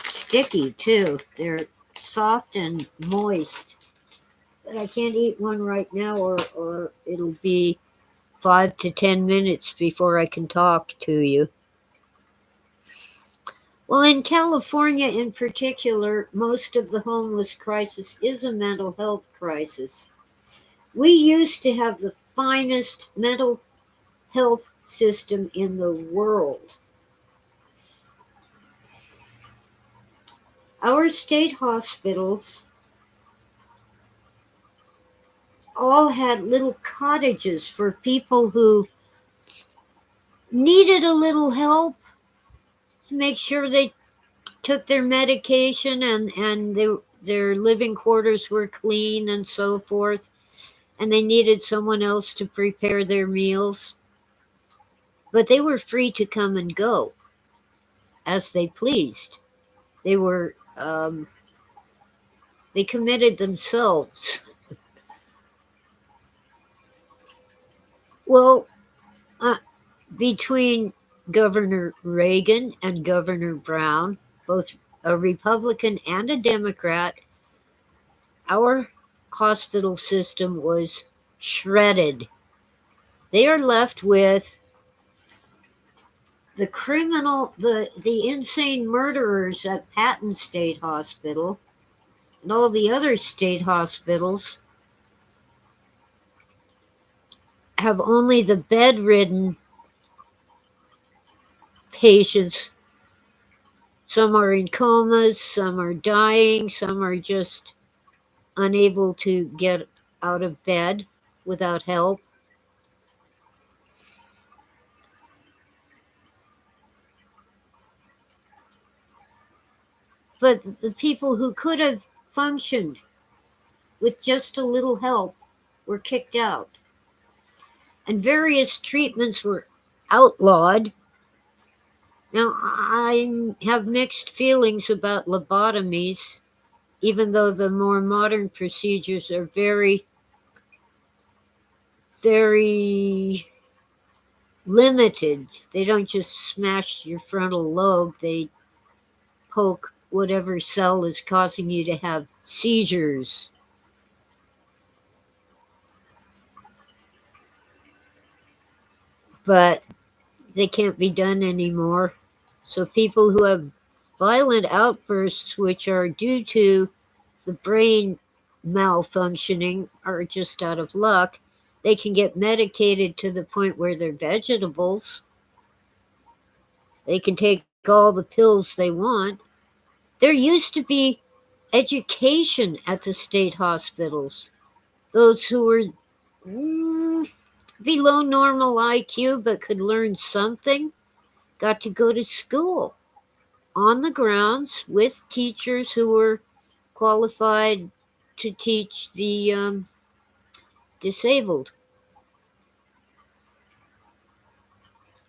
Sticky too. They're soft and moist. But I can't eat one right now, or it'll be 5 to 10 minutes before I can talk to you. Well, in California in particular, most of the homeless crisis is a mental health crisis. We used to have the finest mental health system in the world. Our state hospitals all had little cottages for people who needed a little help to make sure they took their medication and their living quarters were clean and so forth, and they needed someone else to prepare their meals. But they were free to come and go as they pleased. They were they committed themselves. Well, uh, between Governor Reagan and Governor Brown, both a Republican and a Democrat, our hospital system was shredded. They are left with the insane murderers at Patton State Hospital and all the other state hospitals have only the bedridden patients. Some are in comas, some are dying, some are just unable to get out of bed without help. But the people who could have functioned with just a little help were kicked out. And various treatments were outlawed. Now, I have mixed feelings about lobotomies, even though the more modern procedures are very, very limited. They don't just smash your frontal lobe, they poke whatever cell is causing you to have seizures. But they can't be done anymore. So people who have violent outbursts, which are due to the brain malfunctioning, are just out of luck. They can get medicated to the point where they're vegetables. They can take all the pills they want. There used to be education at the state hospitals. Those who were below normal IQ but could learn something got to go to school on the grounds with teachers who were qualified to teach the disabled.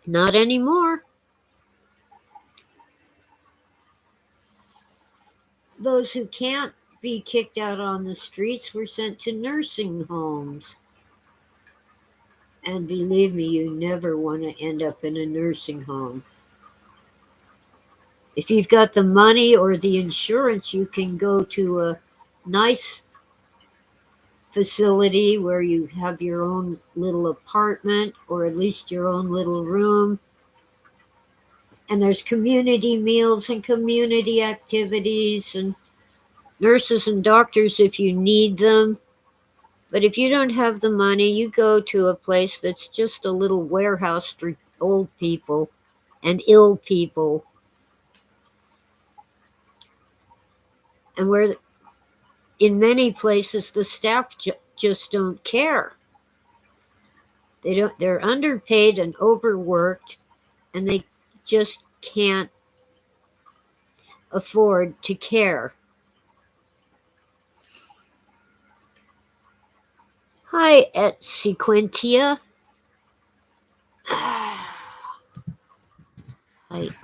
Not anymore. Those who can't be kicked out on the streets were sent to nursing homes. And believe me, you never want to end up in a nursing home. If you've got the money or the insurance, you can go to a nice facility where you have your own little apartment or at least your own little room. And there's community meals and community activities and nurses and doctors if you need them. But if you don't have the money, you go to a place that's just a little warehouse for old people and ill people. And where in many places the staff just don't care. They're underpaid and overworked, and they just can't afford to care. Hi, Et Sequentia. Hi,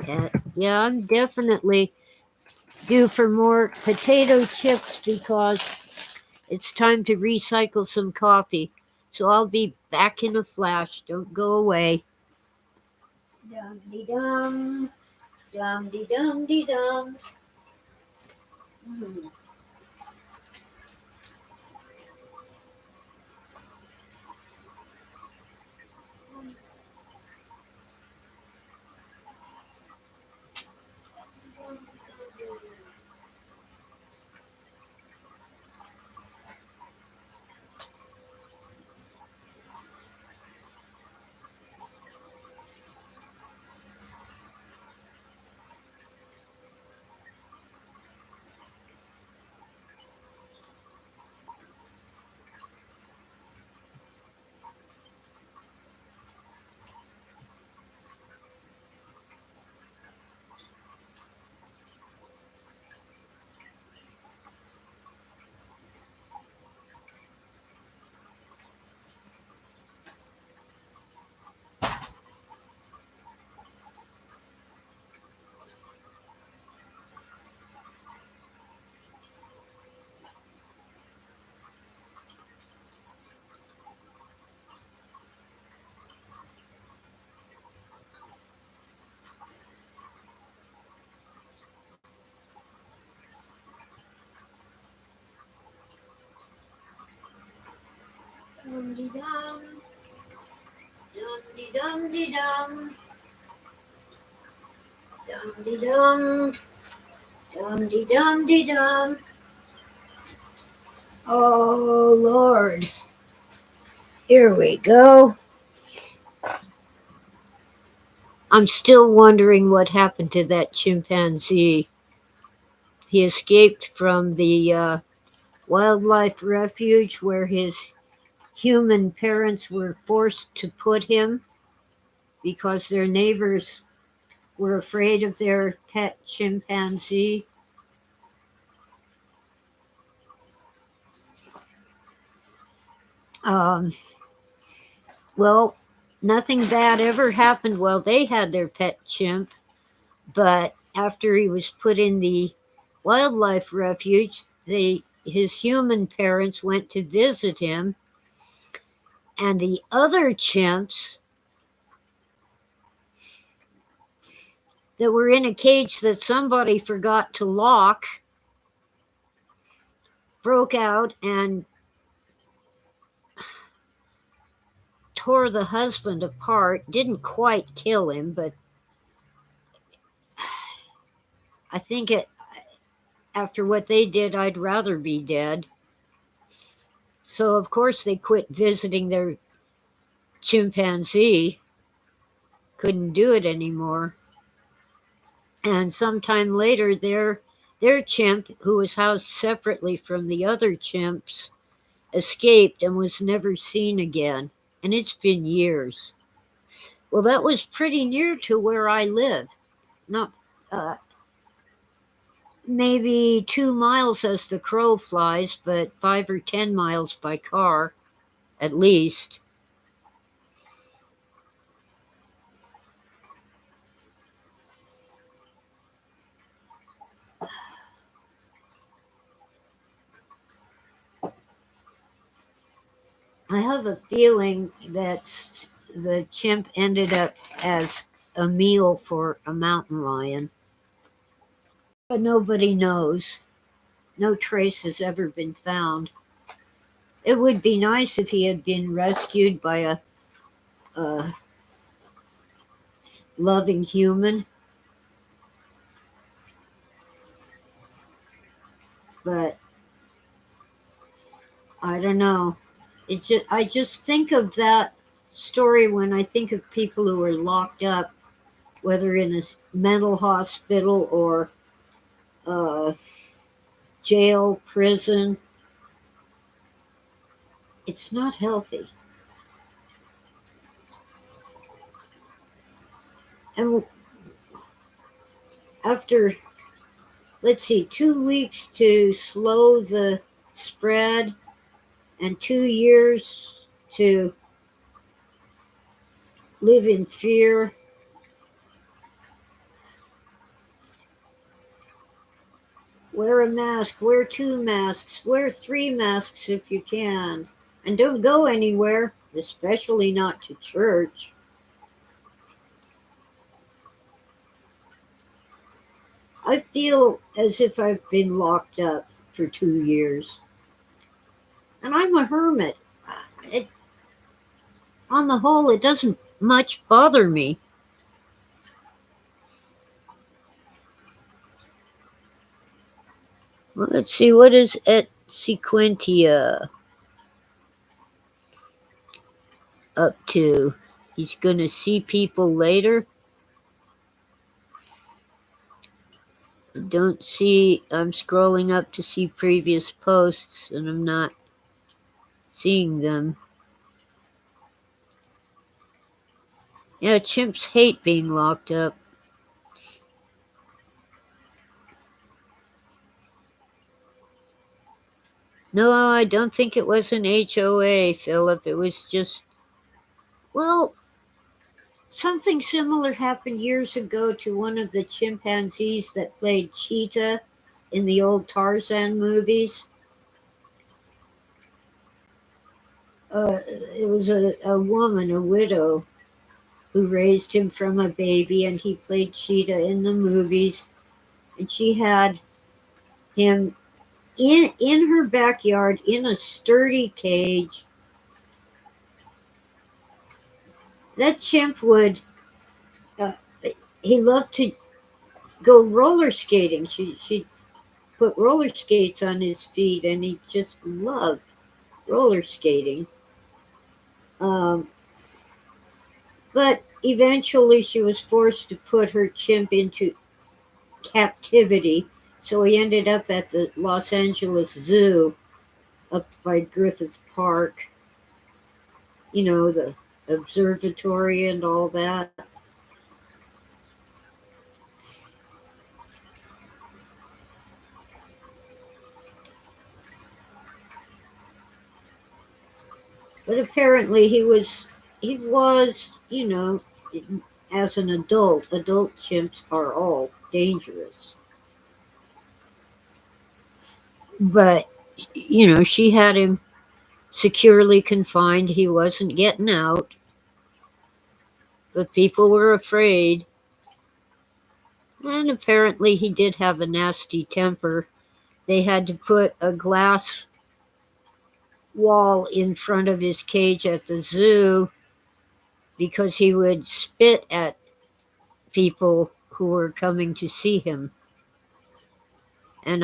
Et. Yeah, I'm definitely due for more potato chips because it's time to recycle some coffee. So I'll be back in a flash. Don't go away. Dum de dum. Dum de dum de dum. Dum de dum. Dum de dum de dum. Dum de dum. Dum de dum de dum. Oh Lord. Here we go. I'm still wondering what happened to that chimpanzee. He escaped from the wildlife refuge where his human parents were forced to put him because their neighbors were afraid of their pet chimpanzee. Um, well, nothing bad ever happened while they had their pet chimp, but after he was put in the wildlife refuge, his human parents went to visit him, and the other chimps that were in a cage that somebody forgot to lock broke out and tore the husband apart. Didn't quite kill him, but I think after what they did, I'd rather be dead. So, of course, they quit visiting their chimpanzee, couldn't do it anymore. And sometime later, their chimp, who was housed separately from the other chimps, escaped and was never seen again. And it's been years. Well, that was pretty near to where I live. Not, uh, maybe 2 miles as the crow flies, but 5 or 10 miles by car, at least. I have a feeling that the chimp ended up as a meal for a mountain lion, but nobody knows. No trace has ever been found. It would be nice if he had been rescued by a loving human, but I don't know. I just think of that story when I think of people who are locked up, whether in a mental hospital or uh, jail, prison. It's not healthy. And after, let's see, 2 weeks to slow the spread and 2 years to live in fear. Wear a mask, wear 2 masks, wear 3 masks if you can. And don't go anywhere, especially not to church. I feel as if I've been locked up for 2 years. And I'm a hermit. It, on the whole, it doesn't much bother me. Well, let's see, what is et Sequentia up to? He's going to see people later. Don't see, I'm scrolling up to see previous posts and I'm not seeing them. Yeah, chimps hate being locked up. No, I don't think it was an HOA, Philip. It was just, well, something similar happened years ago to one of the chimpanzees that played Cheetah in the old Tarzan movies. It was a woman, a widow, who raised him from a baby, and he played Cheetah in the movies. And she had him in her backyard in a sturdy cage. That chimp would, uh, he loved to go roller skating. She put roller skates on his feet, and he just loved roller skating. Um, but eventually, she was forced to put her chimp into captivity. So he ended up at the Los Angeles Zoo up by Griffith Park, the observatory and all that. But apparently he was, as an adult chimps are all dangerous. But, she had him securely confined. He wasn't getting out. But people were afraid. And apparently he did have a nasty temper. They had to put a glass wall in front of his cage at the zoo because he would spit at people who were coming to see him. And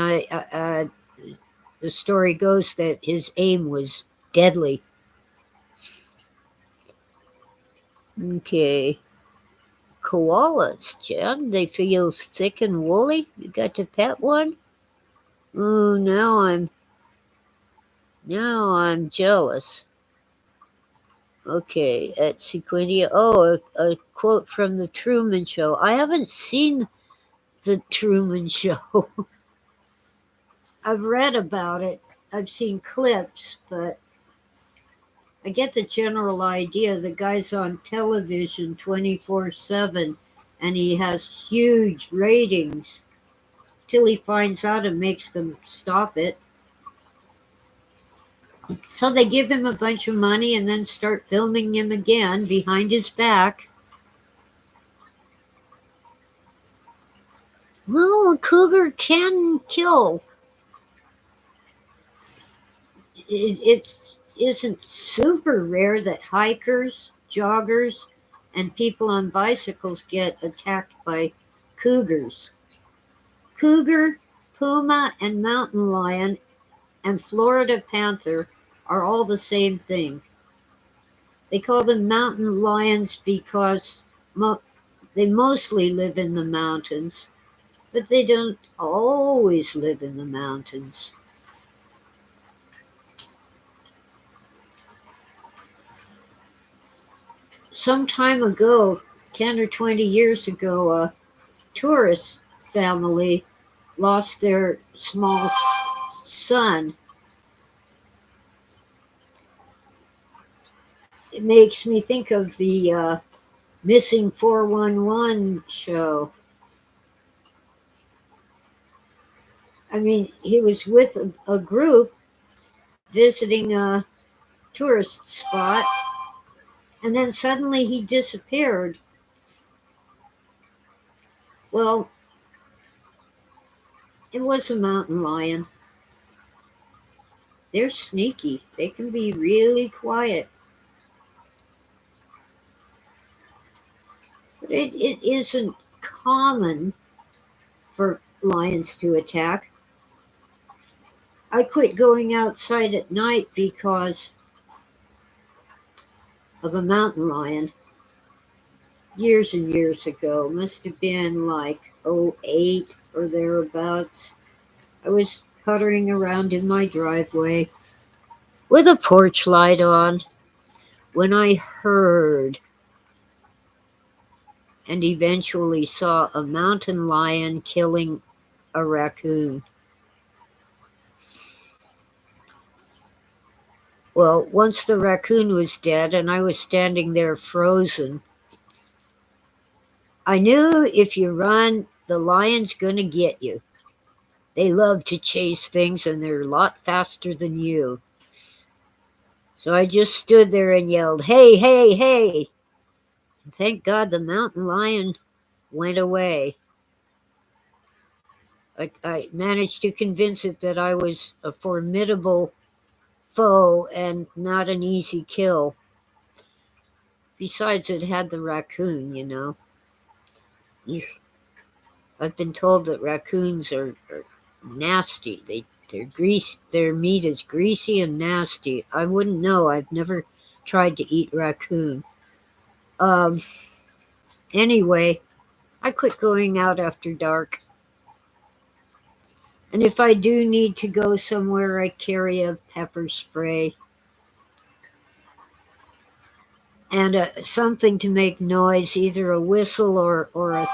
the story goes that his aim was deadly. Okay. Koalas, Jen, they feel thick and woolly. You got to pet one? Ooh, now I'm jealous. Okay, at Sequentia. Oh, a quote from the Truman Show. I haven't seen the Truman Show. I've read about it. I've seen clips, but I get the general idea. The guy's on television 24/7 and he has huge ratings till he finds out and makes them stop it. So they give him a bunch of money and then start filming him again behind his back. Well, a cougar can kill. It isn't super rare that hikers, joggers, and people on bicycles get attacked by cougars. Cougar, puma, and mountain lion and Florida panther are all the same thing. They call them mountain lions because they mostly live in the mountains, but they don't always live in the mountains. Some time ago, 10 or 20 years ago, a tourist family lost their small son. It makes me think of the Missing 411 show. I mean, he was with a group visiting a tourist spot, and then suddenly he disappeared. Well, it was a mountain lion. They're sneaky. They can be really quiet. But it isn't common for lions to attack. I quit going outside at night because of a mountain lion years and years ago. Must have been like '08 or thereabouts. I was puttering around in my driveway with a porch light on when I heard and eventually saw a mountain lion killing a raccoon. Well, once the raccoon was dead and I was standing there frozen, I knew if you run, the lion's gonna get you. They love to chase things and they're a lot faster than you. So I just stood there and yelled, "Hey, hey, hey!" And thank God the mountain lion went away. I managed to convince it that I was a formidable foe and not an easy kill. Besides, it had the raccoon, you know. I've been told that raccoons are nasty. Their meat is greasy and nasty. I wouldn't know. I've never tried to eat raccoon. Um, anyway, I quit going out after dark. And if I do need to go somewhere, I carry a pepper spray and something to make noise, either a whistle or a.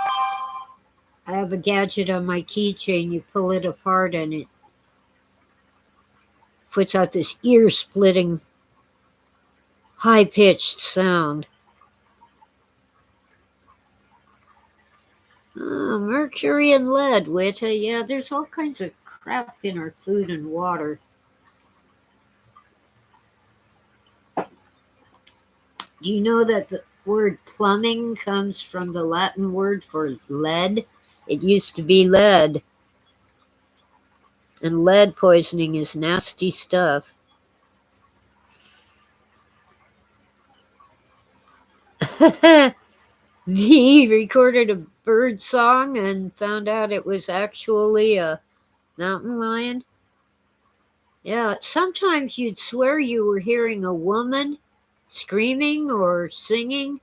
I have a gadget on my keychain. You pull it apart and it puts out this ear-splitting, high-pitched sound. Mercury and lead, Witta. Yeah, there's all kinds of crap in our food and water. Do you know that the word plumbing comes from the Latin word for lead? It used to be lead. And lead poisoning is nasty stuff. V recorded a bird song and found out it was actually a mountain lion. Yeah, sometimes you'd swear you were hearing a woman screaming or singing,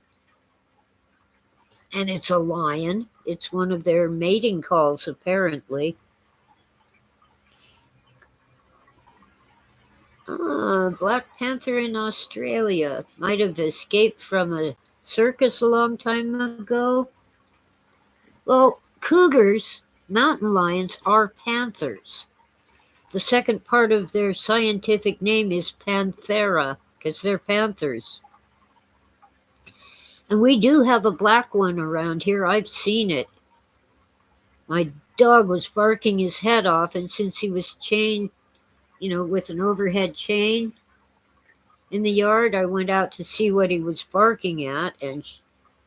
and it's a lion. It's one of their mating calls, apparently. Black panther in Australia might have escaped from a circus a long time ago. Well, cougars, mountain lions, are panthers. The second part of their scientific name is Panthera, because they're panthers. And we do have a black one around here. I've seen it. My dog was barking his head off, and since he was chained, with an overhead chain in the yard, I went out to see what he was barking at, and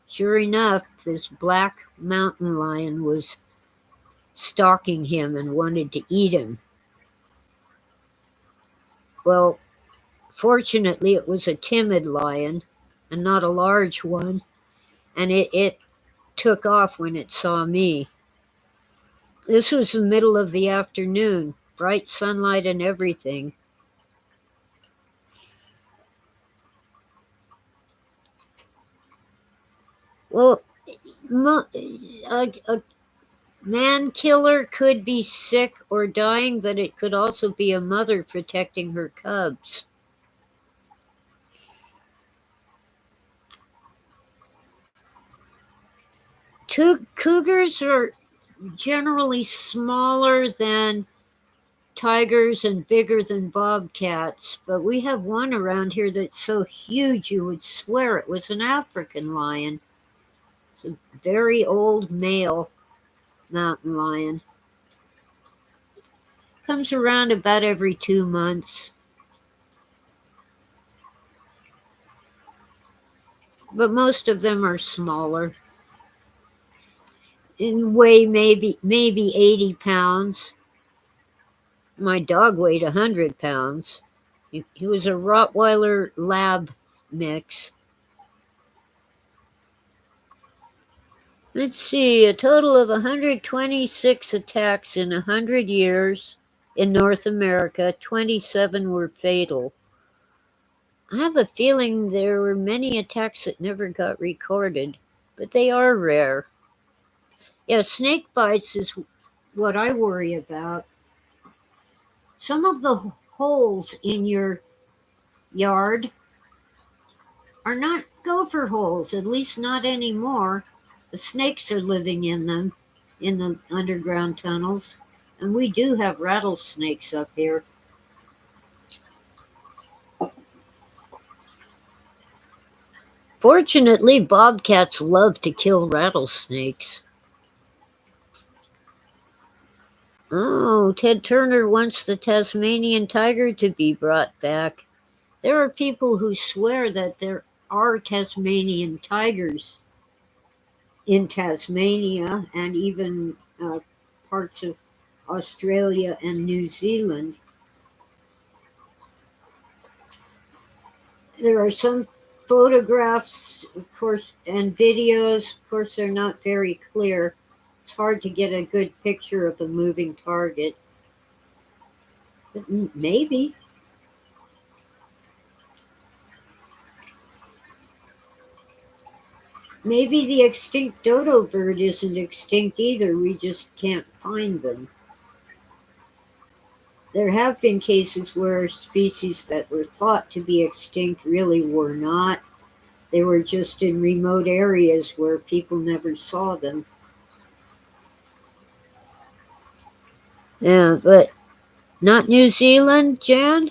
sure enough, this black mountain lion was stalking him and wanted to eat him. Well, fortunately, it was a timid lion and not a large one, and it took off when it saw me. This was the middle of the afternoon, bright sunlight and everything. Well, a man killer could be sick or dying, but it could also be a mother protecting her cubs. Cougars are generally smaller than tigers and bigger than bobcats, but we have one around here that's so huge you would swear it was an African lion. It's a very old male mountain lion. Comes around about every 2 months. But most of them are smaller. And weigh maybe 80 pounds. My dog weighed 100 pounds. He was a Rottweiler Lab mix. Let's see, a total of 126 attacks in 100 years in North America. 27 were fatal. I have a feeling there were many attacks that never got recorded, but they are rare. Yeah, snake bites is what I worry about. Some of the holes in your yard are not gopher holes, at least not anymore. The snakes are living in them, in the underground tunnels, and we do have rattlesnakes up here. Fortunately, bobcats love to kill rattlesnakes. Oh, Ted Turner wants the Tasmanian tiger to be brought back. There are people who swear that there are Tasmanian tigers in Tasmania and even parts of Australia and New Zealand. There are some photographs, of course, and videos. Of course, they're not very clear. It's hard to get a good picture of a moving target. But maybe. Maybe the extinct dodo bird isn't extinct either. We just can't find them. There have been cases where species that were thought to be extinct really were not. They were just in remote areas where people never saw them. Yeah, but not New Zealand, Jan?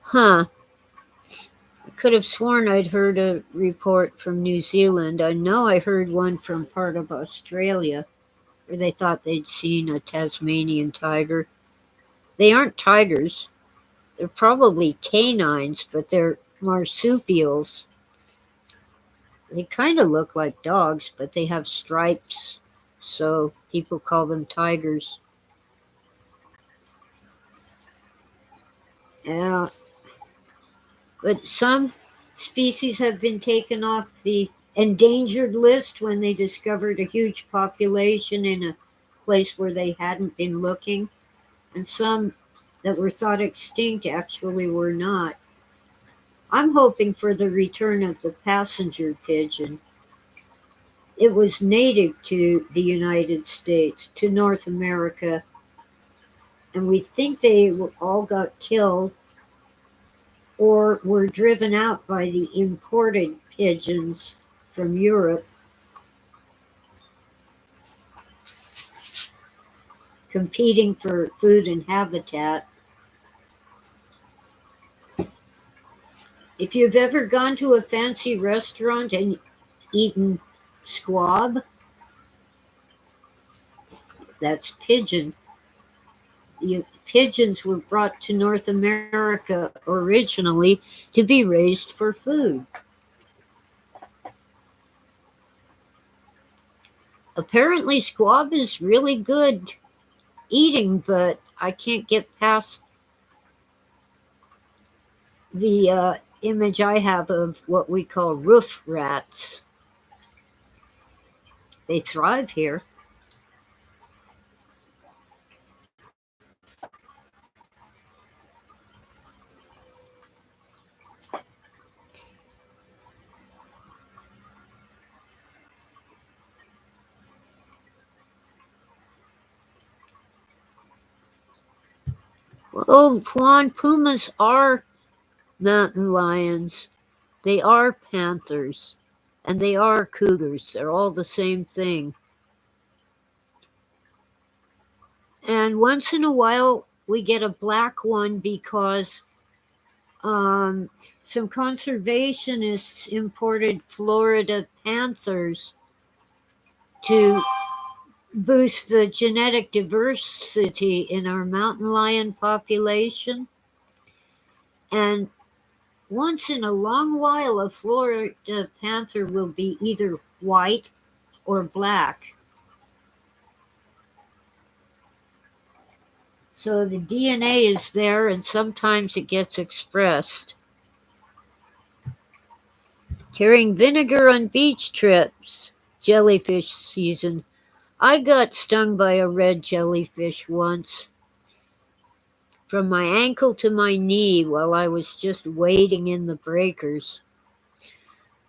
Huh. I could have sworn I'd heard a report from New Zealand. I know I heard one from part of Australia where they thought they'd seen a Tasmanian tiger. They aren't tigers. They're probably canines, but they're marsupials. They kind of look like dogs, but they have stripes, so people call them tigers. Yeah, but some species have been taken off the endangered list when they discovered a huge population in a place where they hadn't been looking, and some that were thought extinct actually were not. I'm hoping for the return of the passenger pigeon. It was native to the United States, to North America, and we think they all got killed or were driven out by the imported pigeons from Europe. competing for food and habitat. If you've ever gone to a fancy restaurant and eaten squab, that's pigeon. Pigeons were brought to North America originally to be raised for food. Apparently, squab is really good eating, but I can't get past the image I have of what we call roof rats. They thrive here. Oh, Juan, pumas are mountain lions. They are panthers. And they are cougars. They're all the same thing. And once in a while, we get a black one because some conservationists imported Florida panthers to boost the genetic diversity in our mountain lion population. And once in a long while, a Florida panther will be either white or black. So the DNA is there, and sometimes it gets expressed. Carrying vinegar on beach trips. Jellyfish season. I got stung by a red jellyfish once. From my ankle to my knee while I was just wading in the breakers.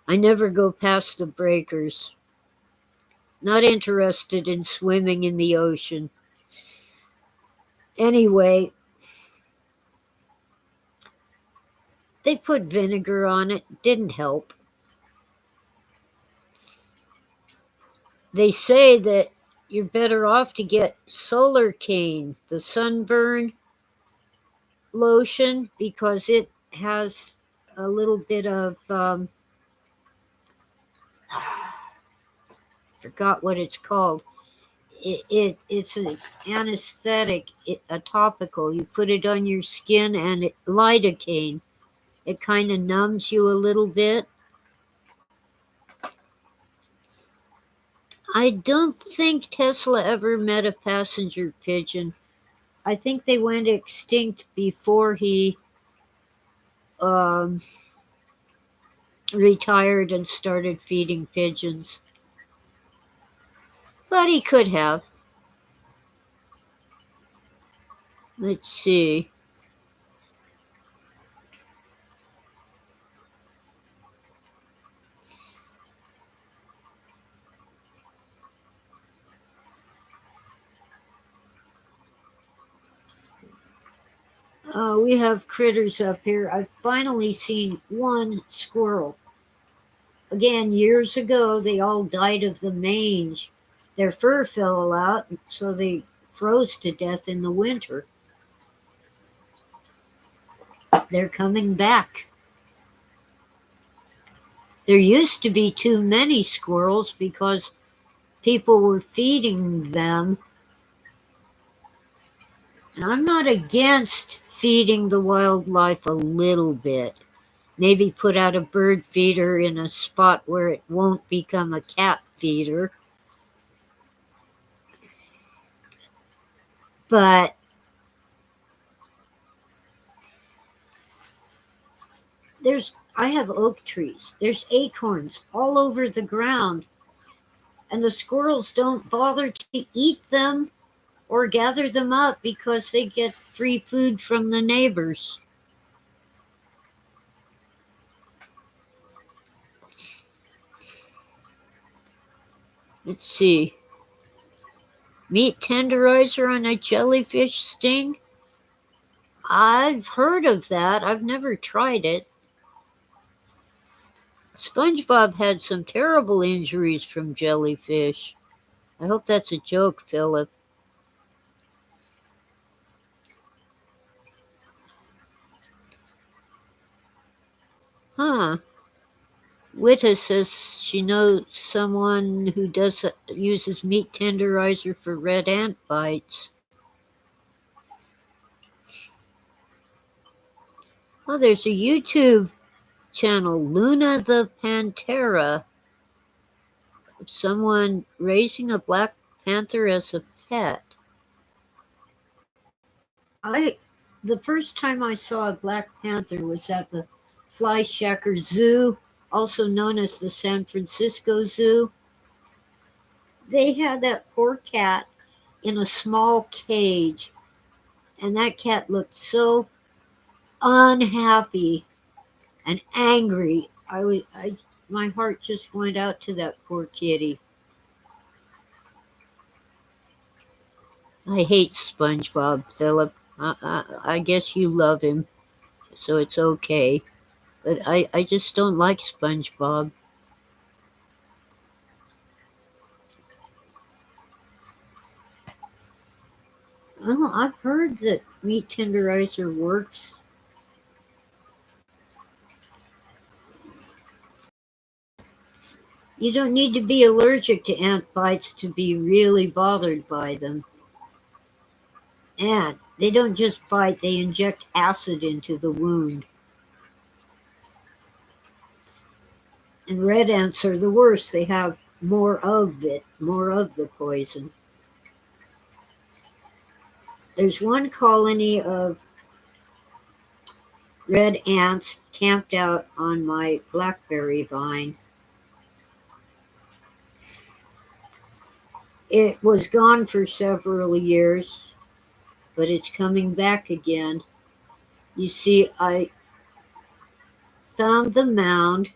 I never go past the breakers. Not interested in swimming in the ocean. Anyway, they put vinegar on it. Didn't help. They say that you're better off to get solar cane, the sunburn lotion, because it has a little bit of forgot what it's called. It's an anesthetic, a topical. You put it on your skin, and lidocaine. It kind of numbs you a little bit. I don't think Tesla ever met a passenger pigeon. I think they went extinct before he um, retired and started feeding pigeons. But he could have. Let's see. We have critters up here. I've finally seen one squirrel. Again, years ago, they all died of the mange. Their fur fell out, so they froze to death in the winter. They're coming back. There used to be too many squirrels because people were feeding them. And I'm not against feeding the wildlife a little bit. Maybe put out a bird feeder in a spot where it won't become a cat feeder. But I have oak trees. There's acorns all over the ground. And the squirrels don't bother to eat them or gather them up because they get free food from the neighbors. Let's see. Meat tenderizer on a jellyfish sting? I've heard of that. I've never tried it. SpongeBob had some terrible injuries from jellyfish. I hope that's a joke, Philip. Huh. Wita says she knows someone who uses meat tenderizer for red ant bites. Oh, there's a YouTube channel, Luna the Pantera, of someone raising a black panther as a pet. The first time I saw a black panther was at the Fleischacker Zoo, also known as the San Francisco Zoo. They had that poor cat in a small cage, and that cat looked so unhappy and angry. My heart just went out to that poor kitty. I hate SpongeBob, Philip. I guess you love him, so it's okay. But I just don't like SpongeBob. Well, I've heard that meat tenderizer works. You don't need to be allergic to ant bites to be really bothered by them. And they don't just bite, they inject acid into the wound. And red ants are the worst. They have more of it, more of the poison. There's one colony of red ants camped out on my blackberry vine. It was gone for several years, but it's coming back again. You see, I found the mound,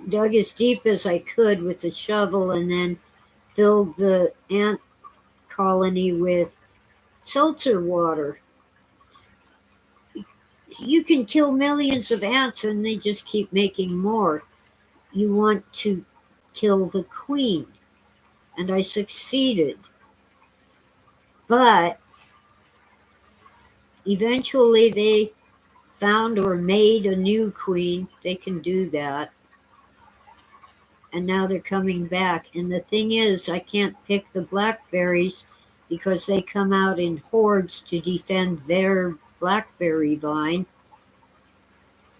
dug as deep as I could with a shovel, and then filled the ant colony with seltzer water. You can kill millions of ants and they just keep making more. You want to kill the queen. And I succeeded. But eventually they found or made a new queen. They can do that. And now they're coming back. And the thing is, I can't pick the blackberries because they come out in hordes to defend their blackberry vine.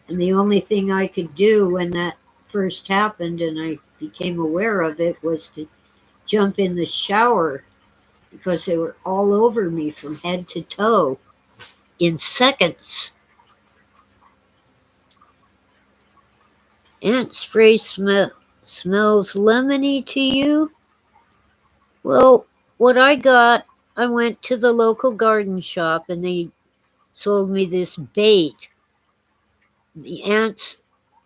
And the only thing I could do when that first happened and I became aware of it was to jump in the shower because they were all over me from head to toe in seconds. Ant spray smells lemony to you? Well, what I got, I went to the local garden shop and they sold me this bait. The ants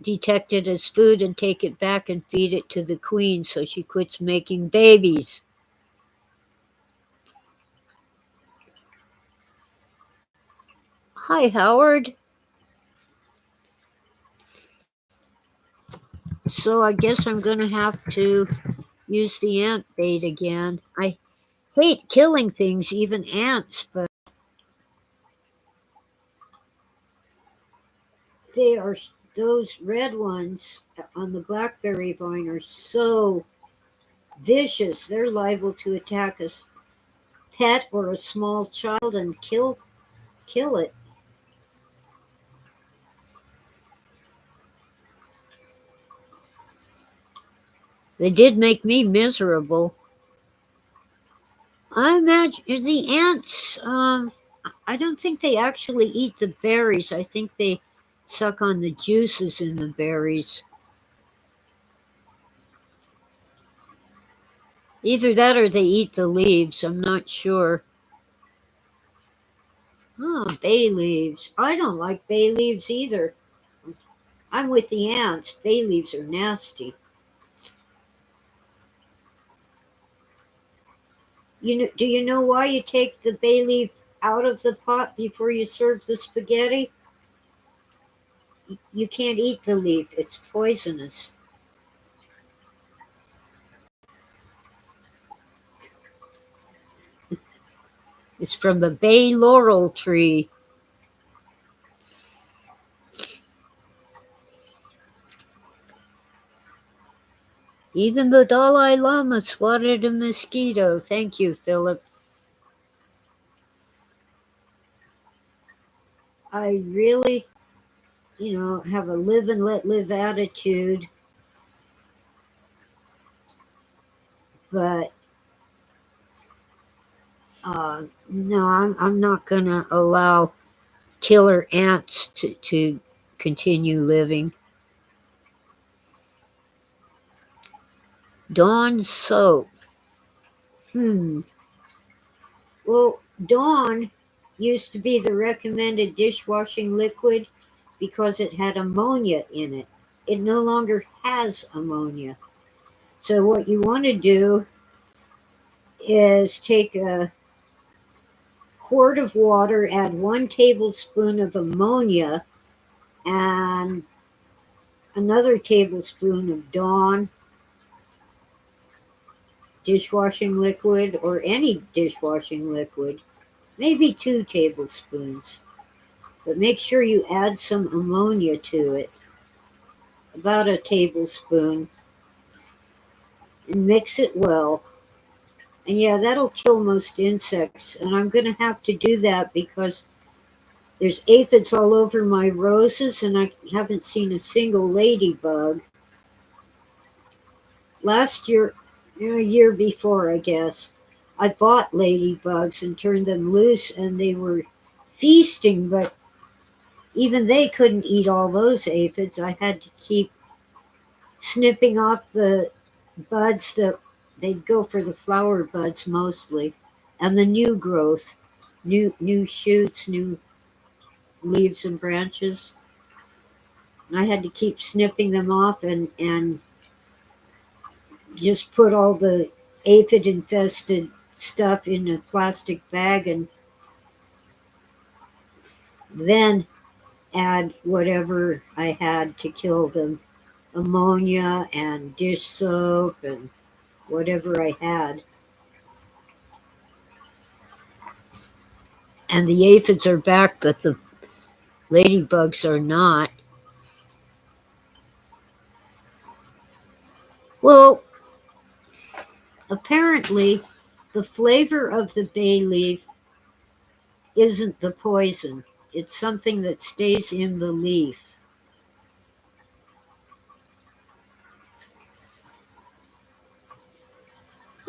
detect it as food and take it back and feed it to the queen so she quits making babies. Hi, Howard. So I guess I'm going to have to use the ant bait again. I hate killing things, even ants, but those red ones on the blackberry vine are so vicious. They're liable to attack a pet or a small child and kill it. They did make me miserable. I imagine the ants, I don't think they actually eat the berries. I think they suck on the juices in the berries. Either that or they eat the leaves. I'm not sure. Oh, bay leaves. I don't like bay leaves either. I'm with the ants. Bay leaves are nasty. Do you know why you take the bay leaf out of the pot before you serve the spaghetti? You can't eat the leaf. It's poisonous. It's from the bay laurel tree. Even the Dalai Lama swatted a mosquito. Thank you, Philip. I really, have a live and let live attitude, but no, I'm not going to allow killer ants to continue living. Dawn soap. Well, Dawn used to be the recommended dishwashing liquid because it had ammonia in it. It no longer has ammonia. So what you want to do is take a quart of water, add 1 tablespoon of ammonia, and another tablespoon of Dawn dishwashing liquid or any dishwashing liquid, maybe 2 tablespoons. But make sure you add some ammonia to it, about a tablespoon, and mix it well. And yeah, that'll kill most insects. And I'm going to have to do that because there's aphids all over my roses and I haven't seen a single ladybug. Last year, a year before, I guess, I bought ladybugs and turned them loose and they were feasting, but even they couldn't eat all those aphids. I had to keep snipping off the buds that they'd go for the flower buds mostly, and the new growth, new shoots, new leaves and branches. And I had to keep snipping them off and just put all the aphid infested stuff in a plastic bag and then add whatever I had to kill them, ammonia and dish soap and whatever I had. And the aphids are back, but the ladybugs are not. Well, apparently, the flavor of the bay leaf isn't the poison. It's something that stays in the leaf.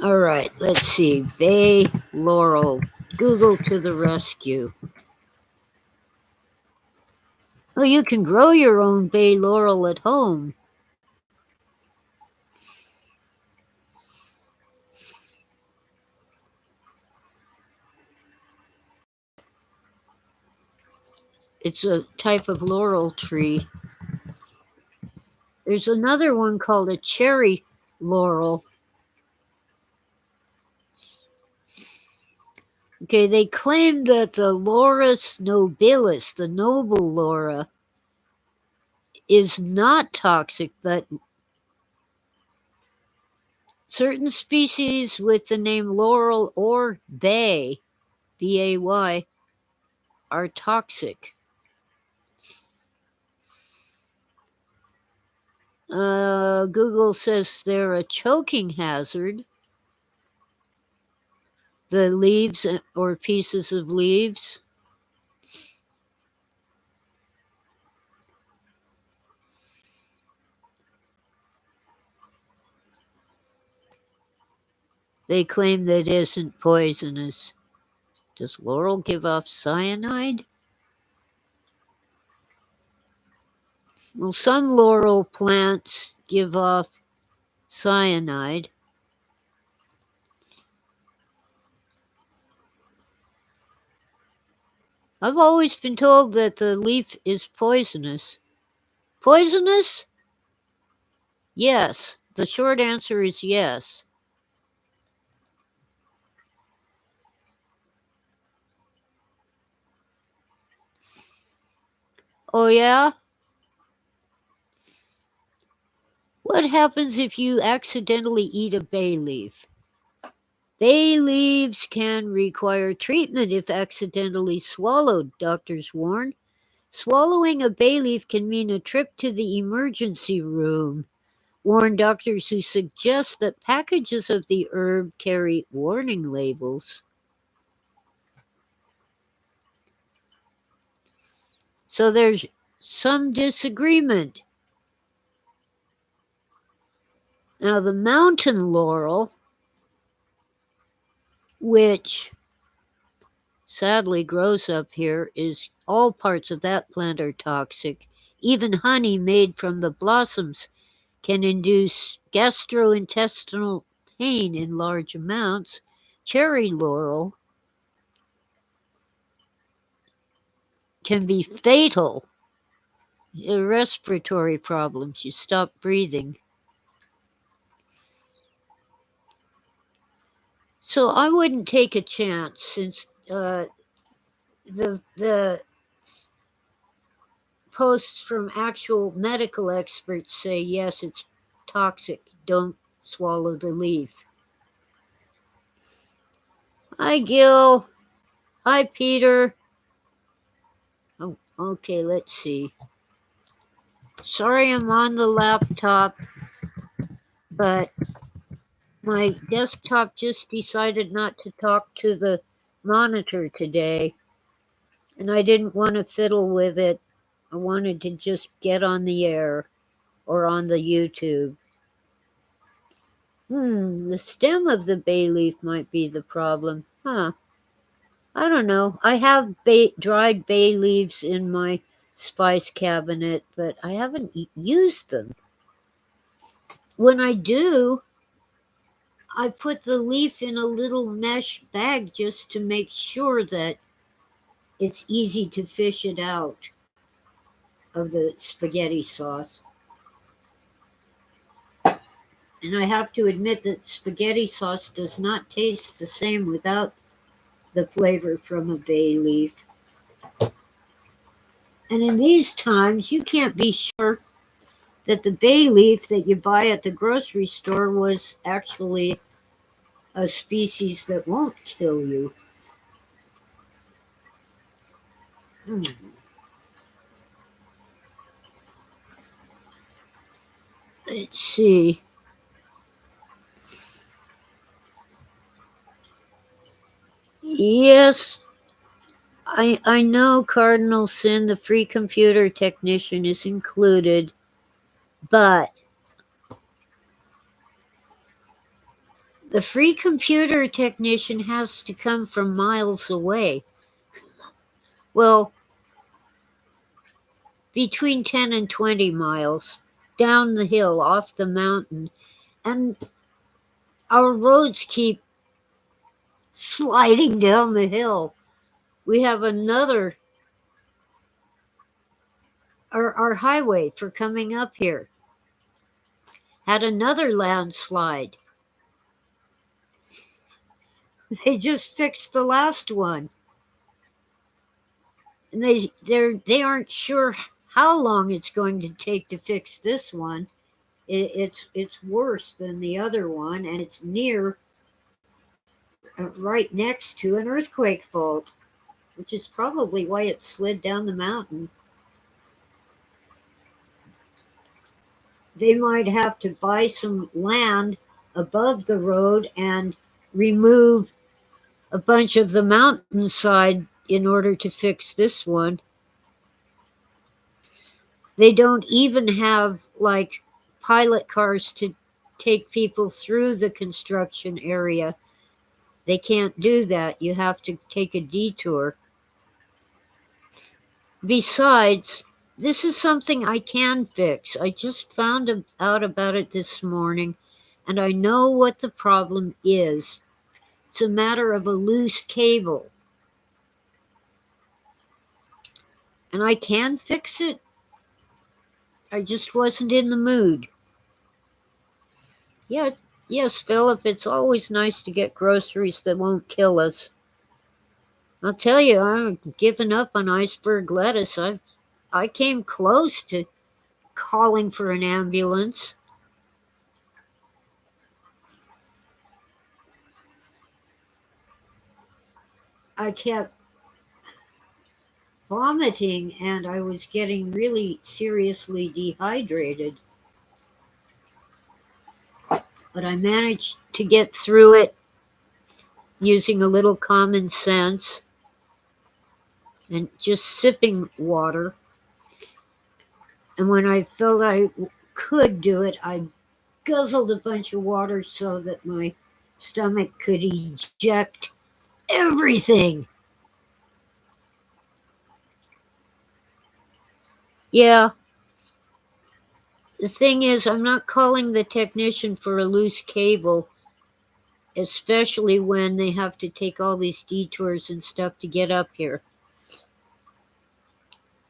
All right, let's see. Bay laurel. Google to the rescue. Well, you can grow your own bay laurel at home. It's a type of laurel tree. There's another one called a cherry laurel. Okay, they claim that the Laurus nobilis, the noble Laura, is not toxic, but certain species with the name laurel or bay, B-A-Y, are toxic. Google says they're a choking hazard. The leaves or pieces of leaves. They claim that it isn't poisonous. Does laurel give off cyanide? Well, some laurel plants give off cyanide. I've always been told that the leaf is poisonous. Poisonous? Yes. The short answer is yes. Oh, yeah? What happens if you accidentally eat a bay leaf? Bay leaves can require treatment if accidentally swallowed, doctors warn. Swallowing a bay leaf can mean a trip to the emergency room. warn doctors who suggest that packages of the herb carry warning labels. So there's some disagreement. Now, the mountain laurel, which sadly grows up here, is all parts of that plant are toxic. Even honey made from the blossoms can induce gastrointestinal pain in large amounts. Cherry laurel can be fatal. Respiratory problems, you stop breathing. So I wouldn't take a chance since the posts from actual medical experts say yes, it's toxic. Don't swallow the leaf. Hi, Gil. Hi, Peter. Oh, okay, let's see. Sorry I'm on the laptop, but my desktop just decided not to talk to the monitor today, and I didn't want to fiddle with it. I wanted to just get on the air or on the YouTube. The stem of the bay leaf might be the problem. Huh. I don't know. I have dried bay leaves in my spice cabinet, but I haven't used them. When I do, I put the leaf in a little mesh bag just to make sure that it's easy to fish it out of the spaghetti sauce. And I have to admit that spaghetti sauce does not taste the same without the flavor from a bay leaf. And in these times, you can't be sure that the bay leaf that you buy at the grocery store was actually a species that won't kill you. Let's see. Yes, I know Cardinal Sin, the free computer technician, is included, but the free computer technician has to come from miles away. Well, between 10 and 20 miles down the hill, off the mountain. And our roads keep sliding down the hill. We have our highway for coming up here had another landslide. They just fixed the last one. And they aren't sure how long it's going to take to fix this one. It's worse than the other one, and it's near right next to an earthquake fault, which is probably why it slid down the mountain. They might have to buy some land above the road and remove a bunch of the mountainside in order to fix this one. They don't even have like pilot cars to take people through the construction area. They can't do that. You have to take a detour. Besides, this is something I can fix. I just found out about it this morning, and I know what the problem is. It's a matter of a loose cable. And I can fix it. I just wasn't in the mood. Yeah, yes, Philip, it's always nice to get groceries that won't kill us. I'll tell you, I'm giving up on iceberg lettuce. I came close to calling for an ambulance. I kept vomiting and I was getting really seriously dehydrated. but I managed to get through it using a little common sense and just sipping water. And when I felt I could do it, I guzzled a bunch of water so that my stomach could eject everything. Yeah, the thing is, I'm not calling the technician for a loose cable, especially when they have to take all these detours and stuff to get up here.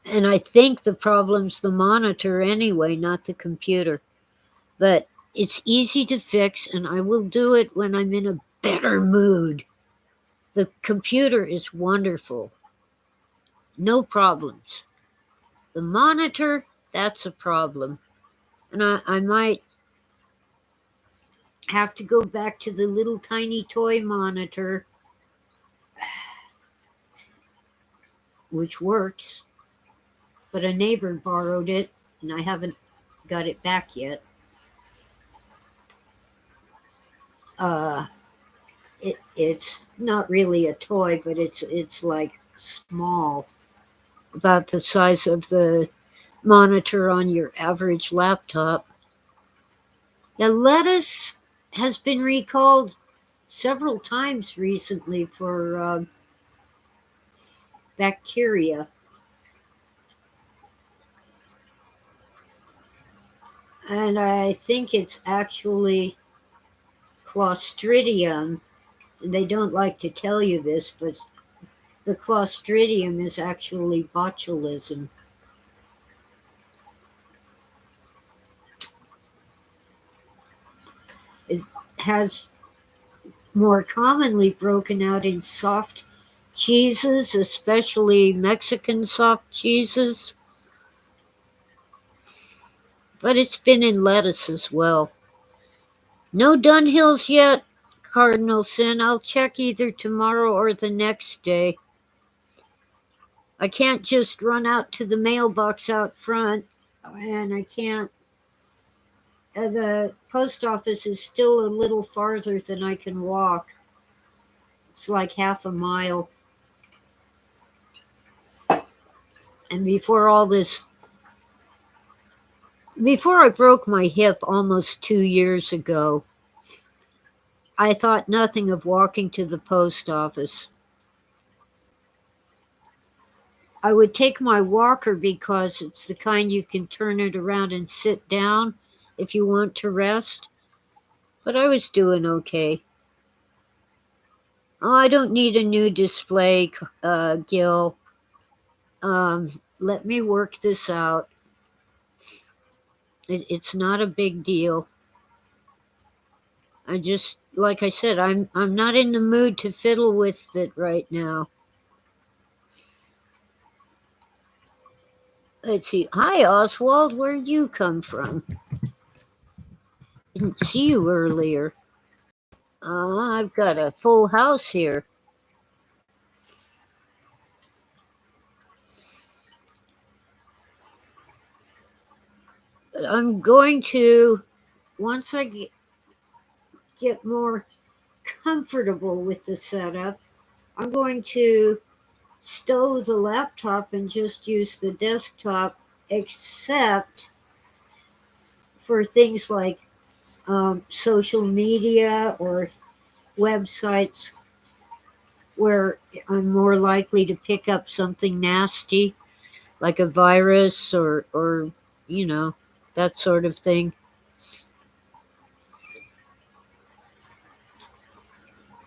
And I think the problem's the monitor anyway, not the computer. But it's easy to fix, and I will do it when I'm in a better mood. The computer is wonderful. No problems. The monitor, that's a problem. And I might have to go back to the little tiny toy monitor, which works. But a neighbor borrowed it, and I haven't got it back yet. Uh, it's not really a toy, but it's like small, about the size of the monitor on your average laptop. Now, lettuce has been recalled several times recently for bacteria. And I think it's actually Clostridium. They don't like to tell you this, but the Clostridium is actually botulism. It has more commonly broken out in soft cheeses, especially Mexican soft cheeses, but it's been in lettuce as well. No Dunhills yet, Cardinal Sin. I'll check either tomorrow or the next day. I can't just run out to the mailbox out front, and I can't. The post office is still a little farther than I can walk. It's like half a mile. And before I broke my hip almost 2 years ago, I thought nothing of walking to the post office. I would take my walker because it's the kind you can turn it around and sit down if you want to rest. But I was doing okay. Oh, I don't need a new display, Gil. Let me work this out. It's not a big deal. I just, like I said, I'm not in the mood to fiddle with it right now. Let's see. Hi, Oswald. Where'd you come from? Didn't see you earlier. I've got a full house here. But I'm going to, once I get more comfortable with the setup, I'm going to stow the laptop and just use the desktop, except for things like social media or websites where I'm more likely to pick up something nasty, like a virus or that sort of thing.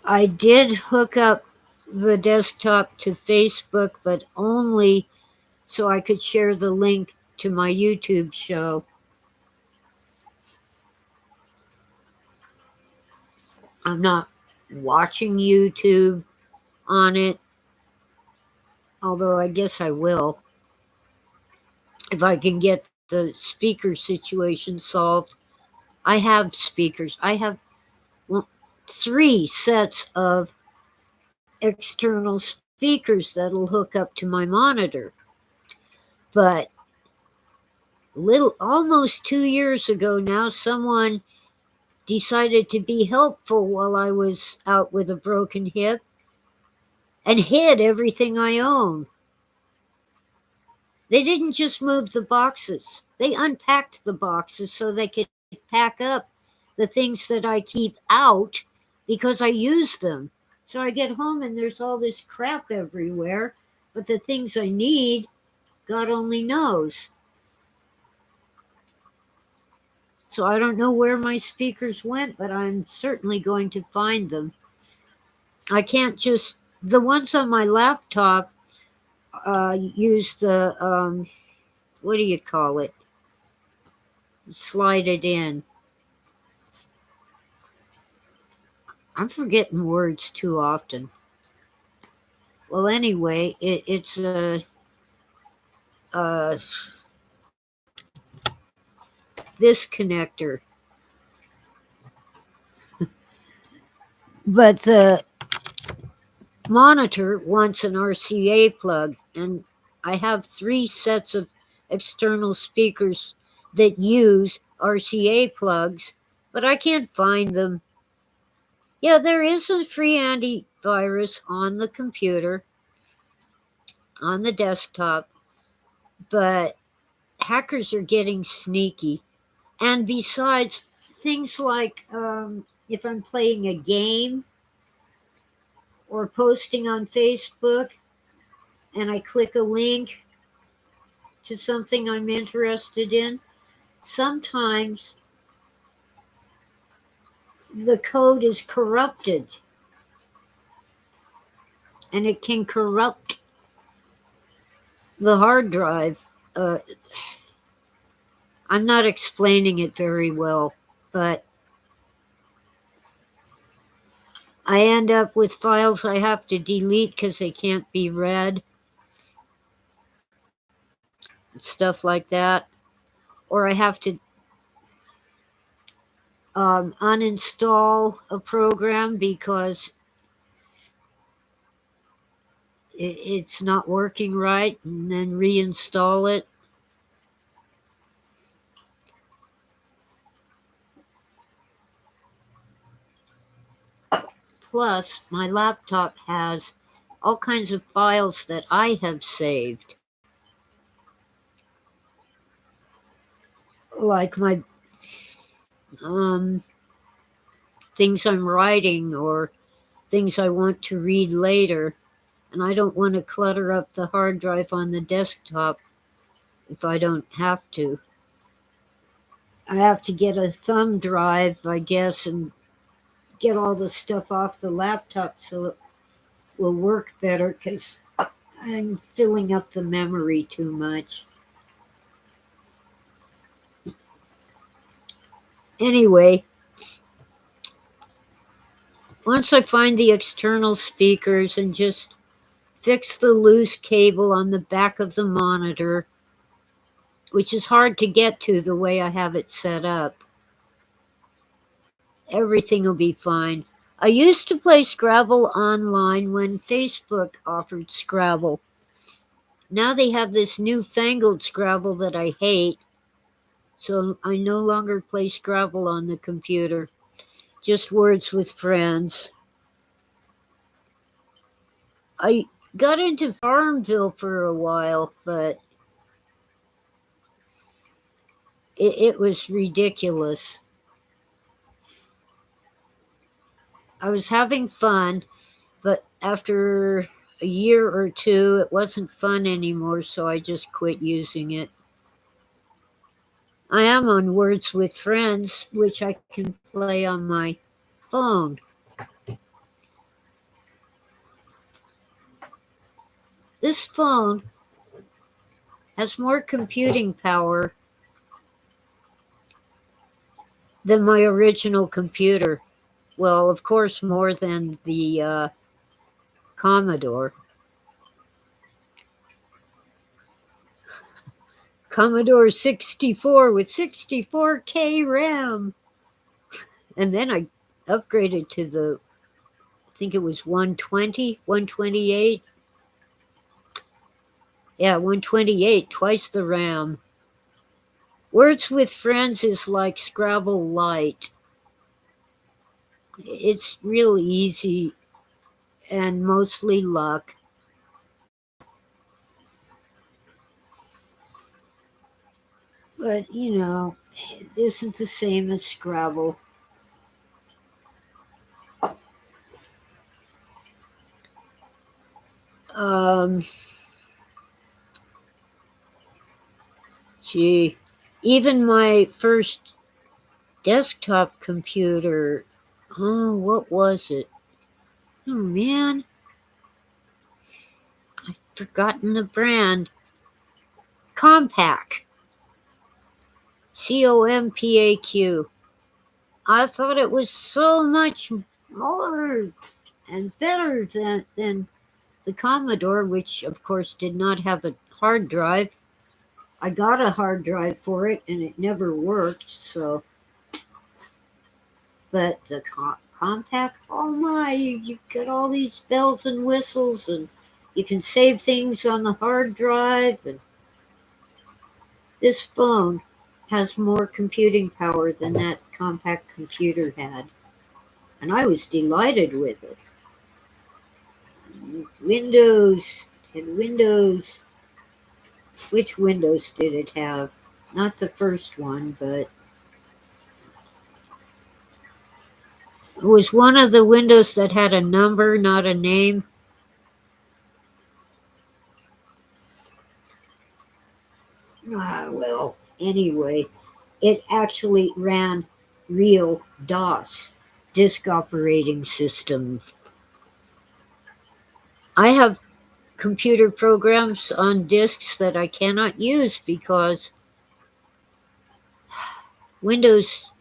I did hook up the desktop to Facebook, but only so I could share the link to my YouTube show. I'm not watching YouTube on it, although I guess I will if I can get the speaker situation solved. I have speakers. I have 3 sets of external speakers that'll hook up to my monitor. But almost 2 years ago now, someone decided to be helpful while I was out with a broken hip and hid everything I own. They didn't just move the boxes, they unpacked the boxes so they could pack up the things that I keep out because I use them. So I get home and there's all this crap everywhere, but the things I need, God only knows. So I don't know where my speakers went, but I'm certainly going to find them. I can't just, the ones on my laptop use the, what do you call it? Slide it in. I'm forgetting words too often. Well, anyway, it's this connector. But the monitor wants an RCA plug, and I have 3 sets of external speakers that use RCA plugs, but I can't find them. Yeah, there is a free antivirus on the computer, on the desktop, but hackers are getting sneaky. And besides, things like if I'm playing a game or posting on Facebook and I click a link to something I'm interested in, sometimes the code is corrupted and it can corrupt the hard drive. I'm not explaining it very well, but I end up with files I have to delete because they can't be read, stuff like that. Or I have to uninstall a program because it's not working right, and then reinstall it. Plus, my laptop has all kinds of files that I have saved, like my things I'm writing or things I want to read later, and I don't want to clutter up the hard drive on the desktop if I don't have to. I have to get a thumb drive, I guess, and get all the stuff off the laptop so it will work better because I'm filling up the memory too much. Anyway, once I find the external speakers and just fix the loose cable on the back of the monitor, which is hard to get to the way I have it set up, everything will be fine. I used to play Scrabble online when Facebook offered Scrabble. Now they have this newfangled Scrabble that I hate, so I no longer play Scrabble on the computer, just Words with Friends. I got into Farmville for a while, but it was ridiculous. I was having fun, but after a year or two, it wasn't fun anymore, so I just quit using it. I am on Words with Friends, which I can play on my phone. This phone has more computing power than my original computer. Well, of course, more than the Commodore. Commodore 64 with 64K RAM. And then I upgraded to the, I think it was 120, 128. Yeah, 128, twice the RAM. Words with Friends is like Scrabble Lite. It's real easy and mostly luck. But, it isn't the same as Scrabble. Um, Gee, even my first desktop computer, oh, what was it? Oh, man, I've forgotten the brand. Compaq. Compaq. I thought it was so much more and better than the Commodore, which of course did not have a hard drive. I got a hard drive for it and it never worked, so. But the Compaq, oh my, you get all these bells and whistles, and you can save things on the hard drive. And this phone has more computing power than that Compaq computer had. And I was delighted with it. Windows, it had Windows. Which Windows did it have? Not the first one, but it was one of the Windows that had a number, not a name. Well, anyway, it actually ran real DOS, disk operating system. I have computer programs on disks that I cannot use because Windows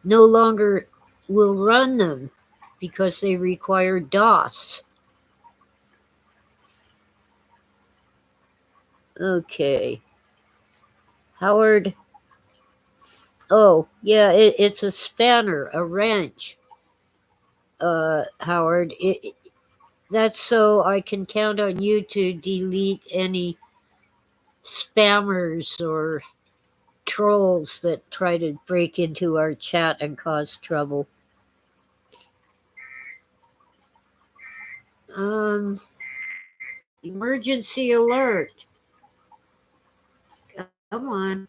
no longer will run them because they require DOS. Okay. Howard. Oh, yeah, it's a spanner, a wrench. Howard. That's so I can count on you to delete any spammers or trolls that try to break into our chat and cause trouble. Emergency alert. Come on.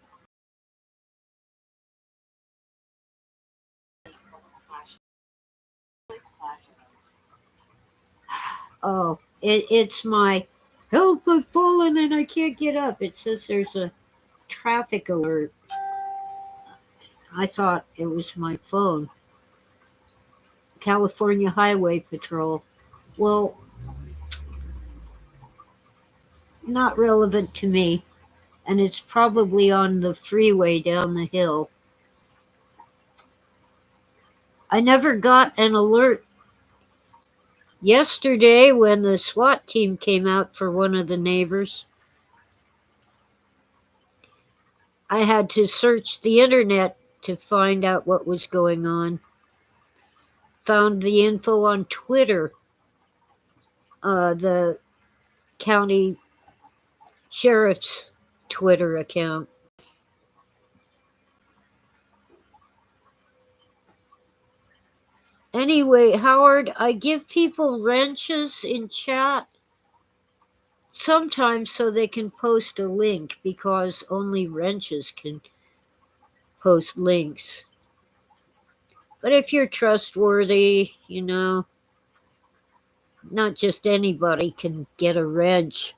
Oh, it's my help, I've fallen and I can't get up. It says there's a traffic alert. I thought it was my phone. California Highway Patrol. Well, not relevant to me. And it's probably on the freeway down the hill. I never got an alert yesterday when the SWAT team came out for one of the neighbors. I had to search the internet to find out what was going on. Found the info on Twitter, the county sheriff's Twitter account. Anyway, Howard, I give people wrenches in chat sometimes so they can post a link because only wrenches can post links. But if you're trustworthy, not just anybody can get a wrench.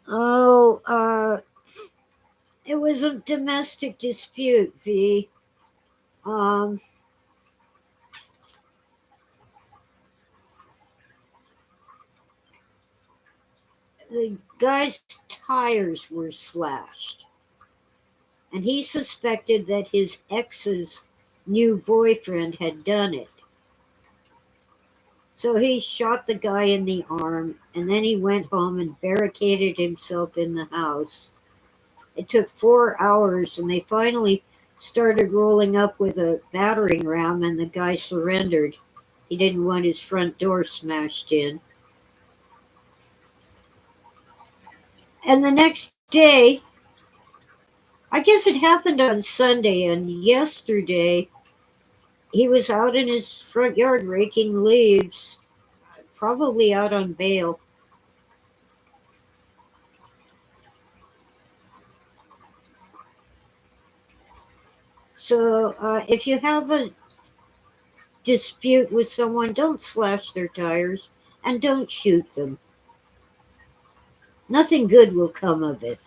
Oh, it was a domestic dispute, V. Um, the guy's tires were slashed, and he suspected that his ex's new boyfriend had done it. So he shot the guy in the arm, and then he went home and barricaded himself in the house. It took 4 hours, and they finally started rolling up with a battering ram, and the guy surrendered. He didn't want his front door smashed in. And the next day, I guess it happened on Sunday, and yesterday, He was out in his front yard raking leaves, probably out on bail. So if you have a dispute with someone, don't slash their tires and don't shoot them. Nothing good will come of it.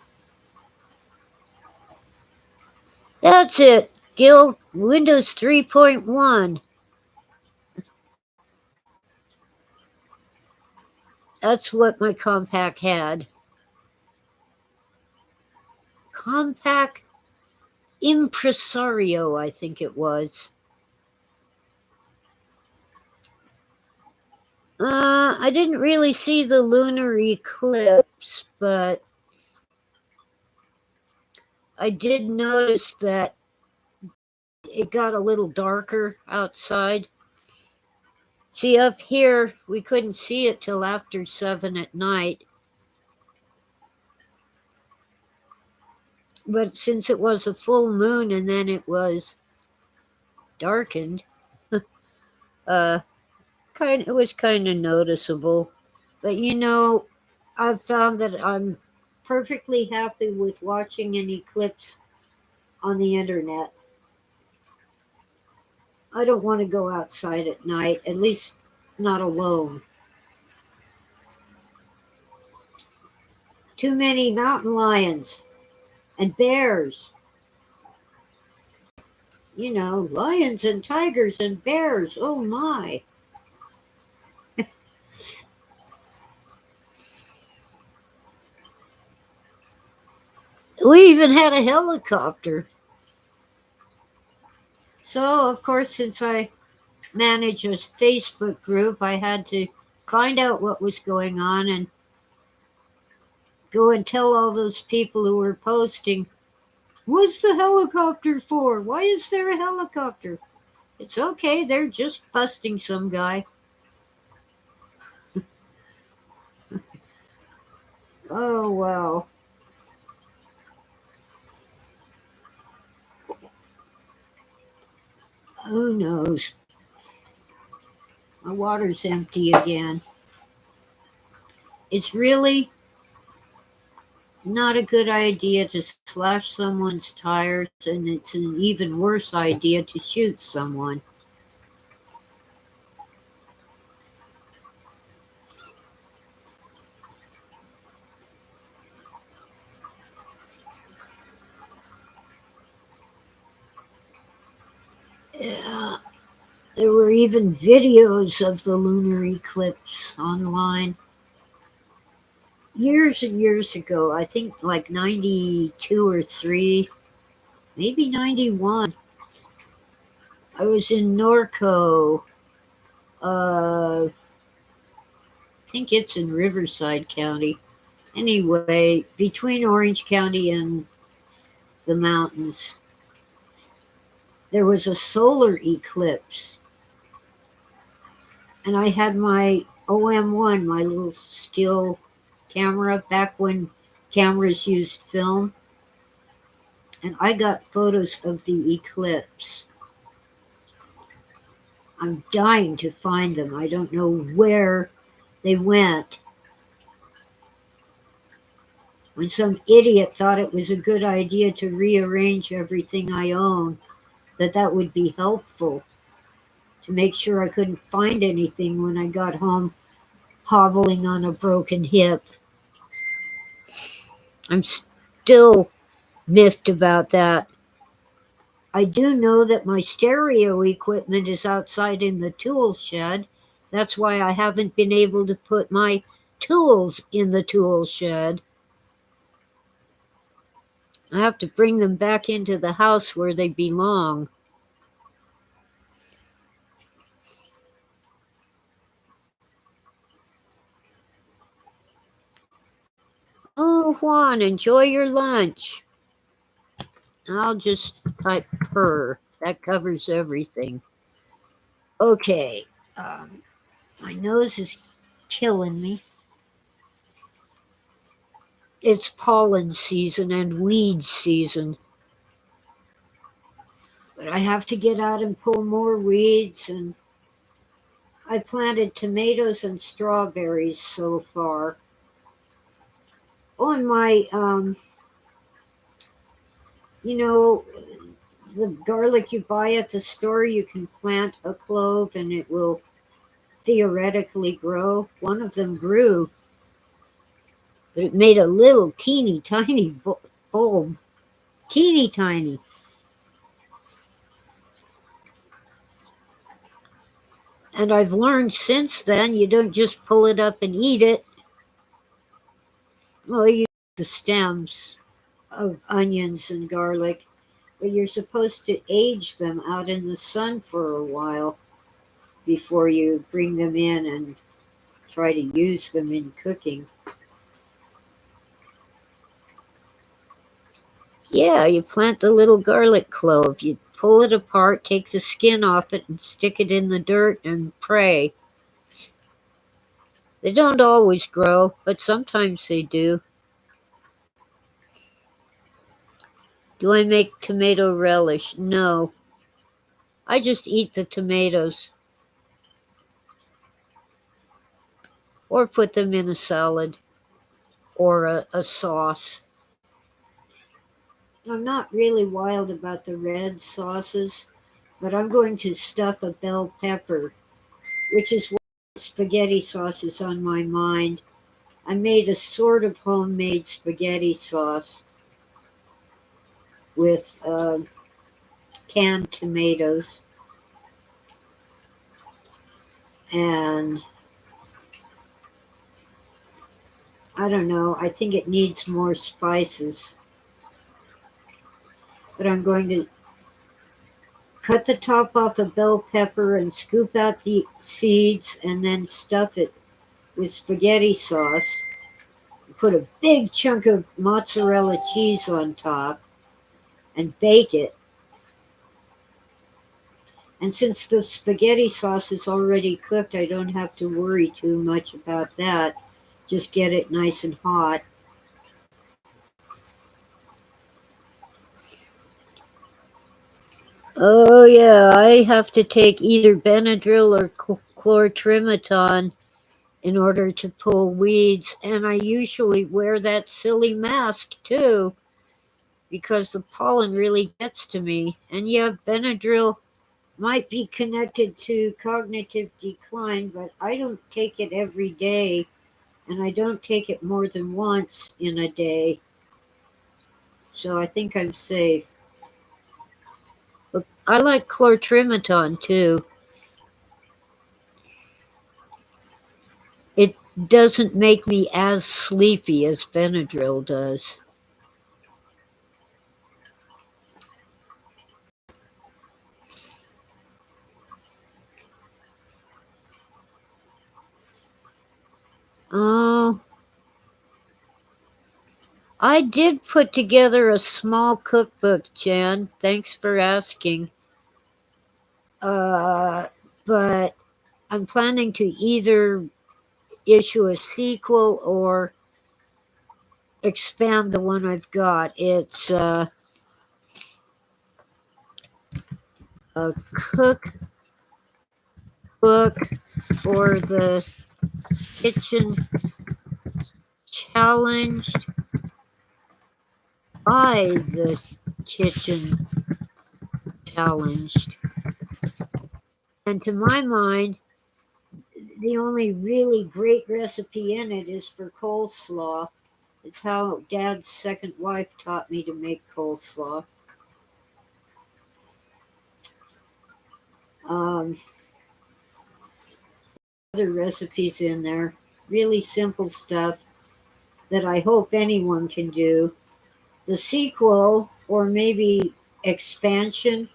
That's it, Gil. Windows 3.1. That's what my Compaq had. Compaq Impresario, I think it was. I didn't really see the lunar eclipse, but I did notice that it got a little darker outside. See, up here, we couldn't see it till after 7 at night. But since it was a full moon and then it was darkened, it was kind of noticeable. But I've found that I'm perfectly happy with watching an eclipse on the internet. I don't want to go outside at night, at least not alone. Too many mountain lions and bears. Lions and tigers and bears. Oh my. We even had a helicopter. So, of course, since I manage a Facebook group, I had to find out what was going on and go and tell all those people who were posting, what's the helicopter for? Why is there a helicopter? It's okay, they're just busting some guy. Oh, wow. Who knows? My water's empty again. It's really not a good idea to slash someone's tires, and it's an even worse idea to shoot someone. Yeah, there were even videos of the lunar eclipse online. Years and years ago, I think like 92 or 3, maybe 91. I was in Norco. I think it's in Riverside County. Anyway, between Orange County and the mountains, there was a solar eclipse. And I had my OM1, my little still camera, back when cameras used film. And I got photos of the eclipse. I'm dying to find them. I don't know where they went. When some idiot thought it was a good idea to rearrange everything I own, that would be helpful to make sure I couldn't find anything when I got home hobbling on a broken hip. I'm still miffed about that. I do know that my stereo equipment is outside in the tool shed. That's why I haven't been able to put my tools in the tool shed. I have to bring them back into the house where they belong. Oh, Juan, enjoy your lunch. I'll just type purr. That covers everything. Okay. My nose is killing me. It's pollen season and weed season. But I have to get out and pull more weeds, and I planted tomatoes and strawberries so far. Oh, and you know, the garlic you buy at the store, you can plant a clove and it will theoretically grow. One of them grew, but it made a little teeny tiny bulb. Teeny tiny. And I've learned since then you don't just pull it up and eat it. Well, you use the stems of onions and garlic, but you're supposed to age them out in the sun for a while before you bring them in and try to use them in cooking. Yeah, you plant the little garlic clove. You pull it apart, take the skin off it, and stick it in the dirt and pray. They don't always grow, but sometimes they do. Do I make tomato relish? No. I just eat the tomatoes or put them in a salad or a sauce. I'm not really wild about the red sauces, but I'm going to stuff a bell pepper, which is why spaghetti sauce is on my mind. I made a sort of homemade spaghetti sauce with canned tomatoes, and I don't know, I think it needs more spices. But I'm going to cut the top off a bell pepper and scoop out the seeds and then stuff it with spaghetti sauce. Put a big chunk of mozzarella cheese on top and bake it. And since the spaghetti sauce is already cooked, I don't have to worry too much about that. Just get it nice and hot. Oh, yeah, I have to take either Benadryl or chlortrimeton in order to pull weeds, and I usually wear that silly mask too because the pollen really gets to me. And yeah, Benadryl might be connected to cognitive decline, but I don't take it every day, and I don't take it more than once in a day, so I think I'm safe. But I like chlortrimeton too. It doesn't make me as sleepy as Benadryl does. Oh, I did put together a small cookbook, Jan. Thanks for asking. Uh, but I'm planning to either issue a sequel or expand the one I've got. It's a cookbook for the kitchen challenged by the kitchen challenged. And to my mind, the only really great recipe in it is for coleslaw. It's how Dad's second wife taught me to make coleslaw. Um, Other recipes in there, really simple stuff that I hope anyone can do. The sequel, or maybe expansion,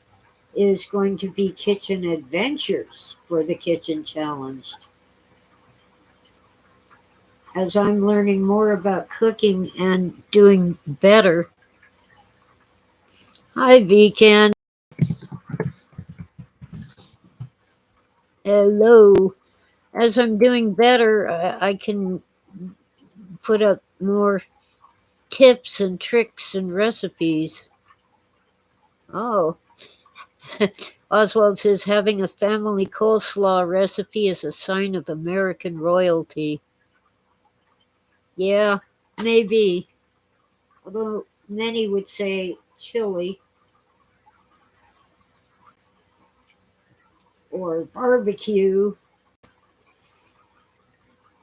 is going to be kitchen adventures for the kitchen challenged. As I'm learning more about cooking and doing better. Hi, Vican. Hello. As I'm doing better, I can put up more tips and tricks and recipes. Oh, Oswald says having a family coleslaw recipe is a sign of American royalty. Yeah, maybe. Although many would say chili or barbecue.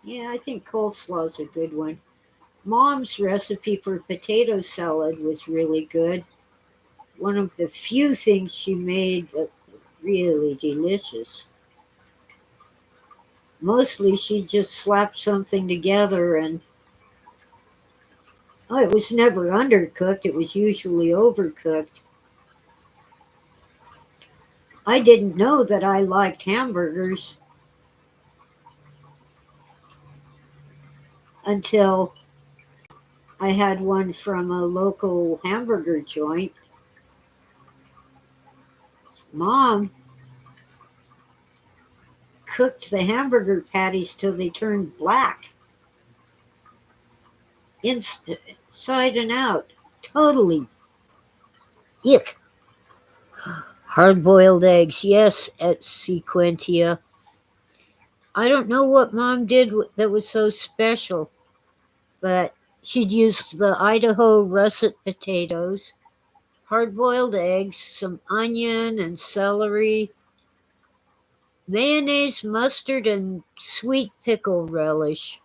Yeah, I think coleslaw's a good one. Mom's recipe for potato salad was really good. One of the few things she made that were really delicious. Mostly she just slapped something together and oh, it was never undercooked, it was usually overcooked. I didn't know that I liked hamburgers until I had one from a local hamburger joint. Mom cooked the hamburger patties till they turned black, inside and out. Totally. Yuck. Hard boiled eggs, yes, at Sequentia. I don't know what Mom did that was so special, but she'd use the Idaho russet potatoes, hard boiled eggs, some onion and celery, mayonnaise, mustard, and sweet pickle relish.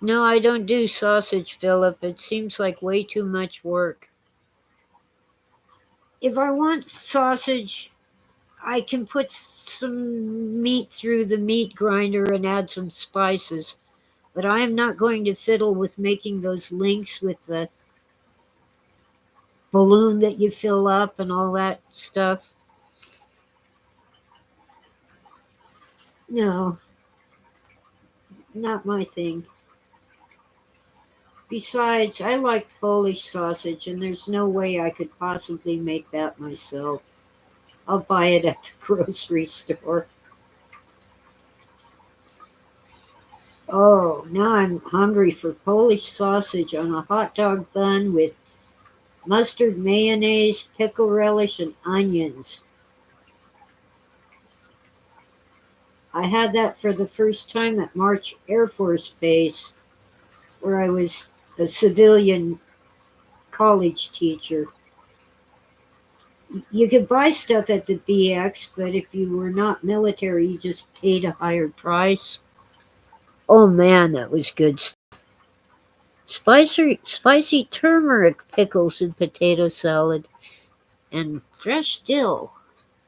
No, I don't do sausage, Philip. It seems like way too much work. If I want sausage, I can put some meat through the meat grinder and add some spices. But I am not going to fiddle with making those links with the balloon that you fill up and all that stuff. No, not my thing. Besides, I like Polish sausage, and there's no way I could possibly make that myself. I'll buy it at the grocery store. Oh, now I'm hungry for Polish sausage on a hot dog bun with mustard, mayonnaise, pickle relish, and onions. I had that for the first time at March Air Force Base, where I was a civilian college teacher. You could buy stuff at the BX, but if you were not military, you just paid a higher price. Oh man, that was good stuff. Spicy turmeric pickles and potato salad, and fresh dill.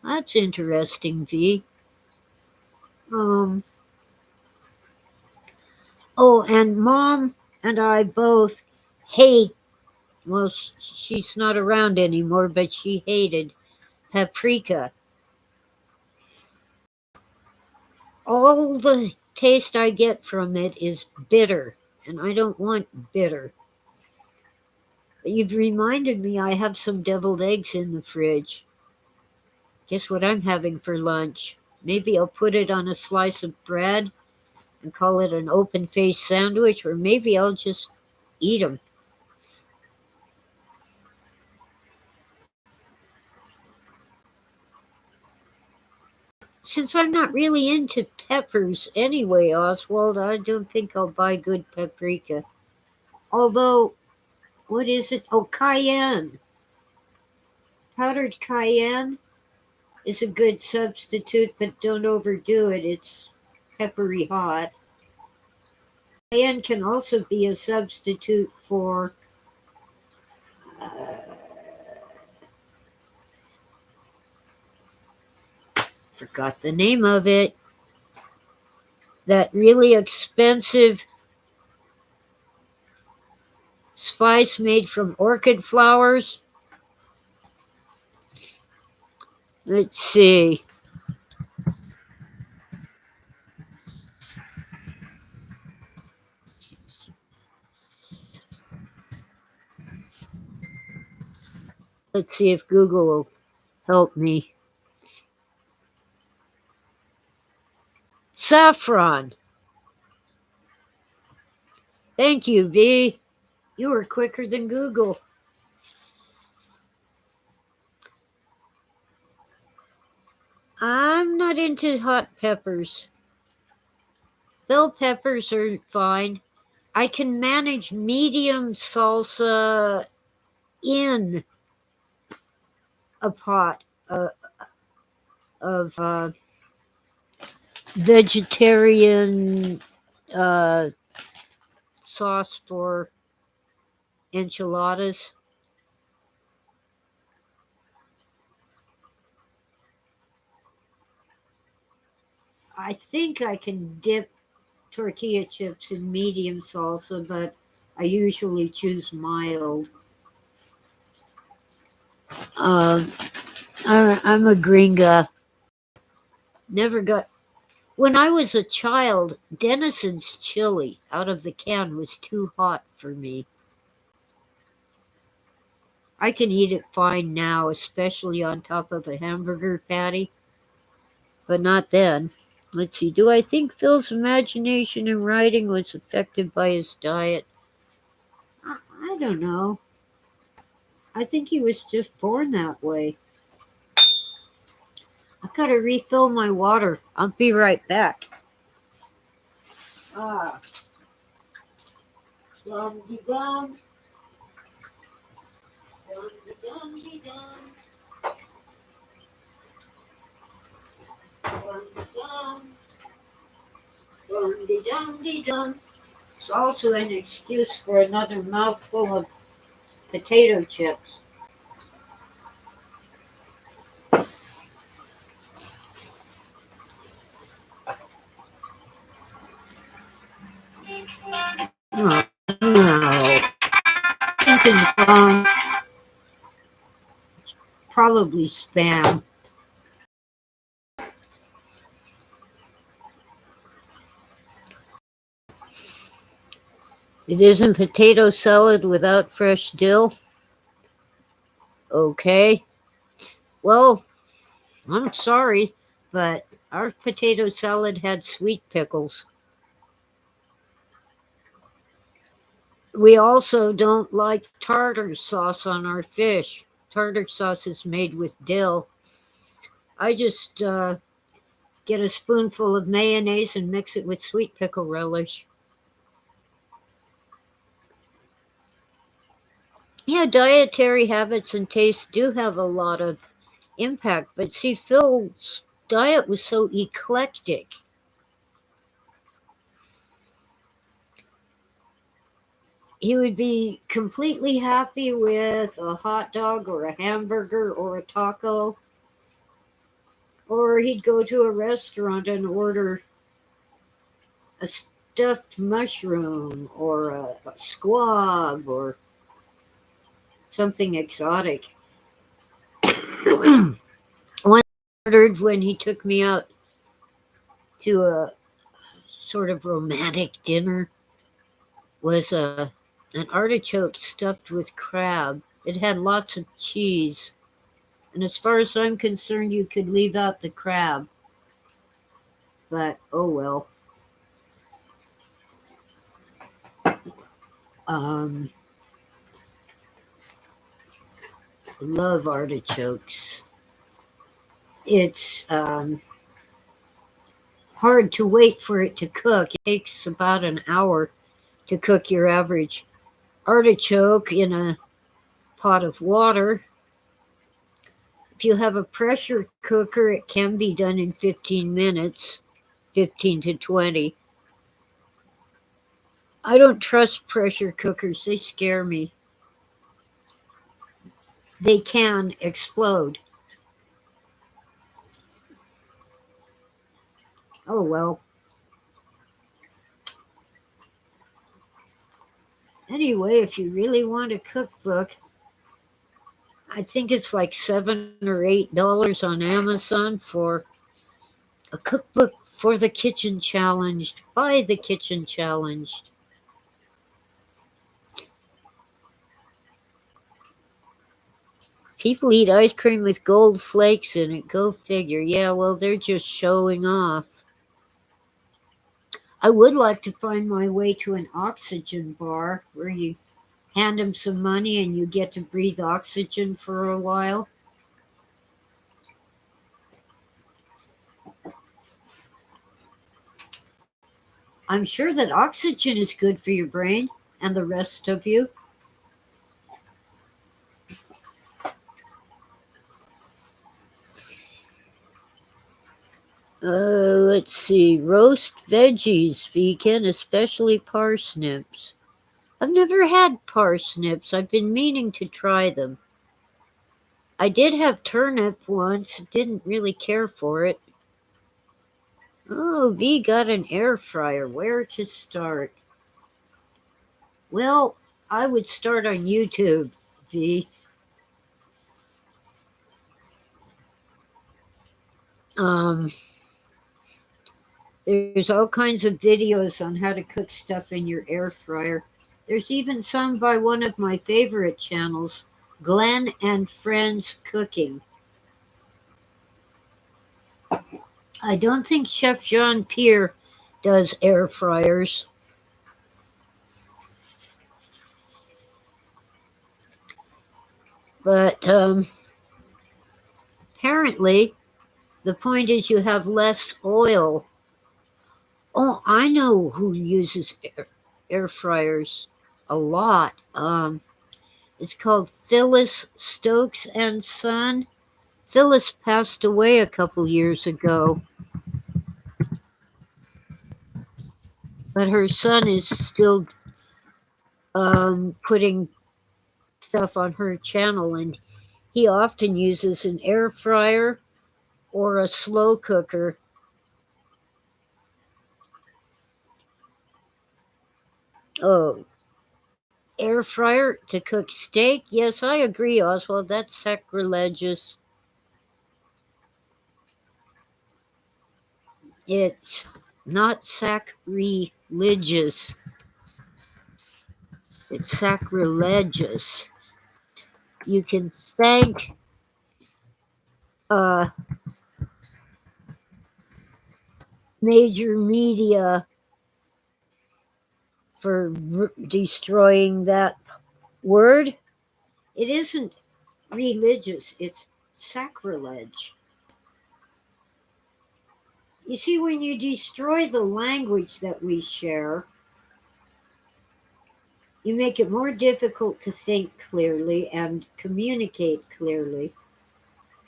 That's interesting, V. Um. Oh, and Mom and I both hate. Well, she's not around anymore, but she hated paprika. All the taste I get from it is bitter, and I don't want bitter. But you've reminded me I have some deviled eggs in the fridge. Guess what I'm having for lunch? Maybe I'll put it on a slice of bread and call it an open faced sandwich, or maybe I'll just eat them. Since I'm not really into peppers anyway, Oswald, I don't think I'll buy good paprika. Although, what is it? Oh, cayenne. Powdered cayenne is a good substitute, but don't overdo it. It's peppery hot. Cayenne can also be a substitute for uh, forgot the name of it. That really expensive spice made from orchid flowers. Let's see. Let's see if Google will help me. Saffron. Thank you, V. You were quicker than Google. I'm not into hot peppers. Bell peppers are fine. I can manage medium salsa in a pot of vegetarian uh, sauce for enchiladas. I think I can dip tortilla chips in medium salsa, but I usually choose mild. Uh, I'm a gringa. Never got. When I was a child, Denison's chili out of the can was too hot for me. I can eat it fine now, especially on top of a hamburger patty, but not then. Let's see. Do I think Phil's imagination in writing was affected by his diet? I don't know. I think he was just born that way. I gotta refill my water. I'll be right back. Ah, dum de dum, dum de dum de dum, dum de dum, dum de dum de dum. It's also an excuse for another mouthful of potato chips. Oh, no. Thinking probably spam. It isn't potato salad without fresh dill? Okay. Well, I'm sorry, but our potato salad had sweet pickles. We also don't like tartar sauce on our fish. Tartar sauce is made with dill. I just get a spoonful of mayonnaise and mix it with sweet pickle relish. Yeah, dietary habits and tastes do have a lot of impact, but see, Phil's diet was so eclectic. He would be completely happy with a hot dog or a hamburger or a taco, or he'd go to a restaurant and order a stuffed mushroom or a squab or something exotic. One ordered when he took me out to a sort of romantic dinner was an artichoke stuffed with crab. It had lots of cheese, and as far as I'm concerned, you could leave out the crab. But oh well. Um, love artichokes. It's hard to wait for it to cook. It takes about an hour to cook your average artichoke in a pot of water. If you have a pressure cooker, it can be done in 15 minutes, 15 to 20. I don't trust pressure cookers, they scare me. They can explode. Oh well. Anyway, if you really want a cookbook, I think it's like $7 or $8 on Amazon for a cookbook for the kitchen challenged, by the kitchen challenged. People eat ice cream with gold flakes in it. Go figure. Yeah, well, they're just showing off. I would like to find my way to an oxygen bar where you hand them some money and you get to breathe oxygen for a while. I'm sure that oxygen is good for your brain and the rest of you. Let's see. Roast veggies, vegan, especially parsnips. I've never had parsnips. I've been meaning to try them. I did have turnip once, didn't really care for it. Oh, V got an air fryer. Where to start? Well, I would start on YouTube, V. Um, there's all kinds of videos on how to cook stuff in your air fryer. There's even some by one of my favorite channels, Glenn and Friends Cooking. I don't think Chef Jean Pierre does air fryers. But apparently, the point is you have less oil. Oh, I know who uses air fryers a lot. It's called Phyllis Stokes and Son. Phyllis passed away a couple years ago, but her son is still putting stuff on her channel, and he often uses an air fryer or a slow cooker. Oh, air fryer to cook steak? Yes, I agree, Oswald. That's sacrilegious. It's not sacrilegious. It's sacrilegious. You can thank uh, major media for destroying that word. It isn't religious, it's sacrilege. You see, when you destroy the language that we share, you make it more difficult to think clearly and communicate clearly.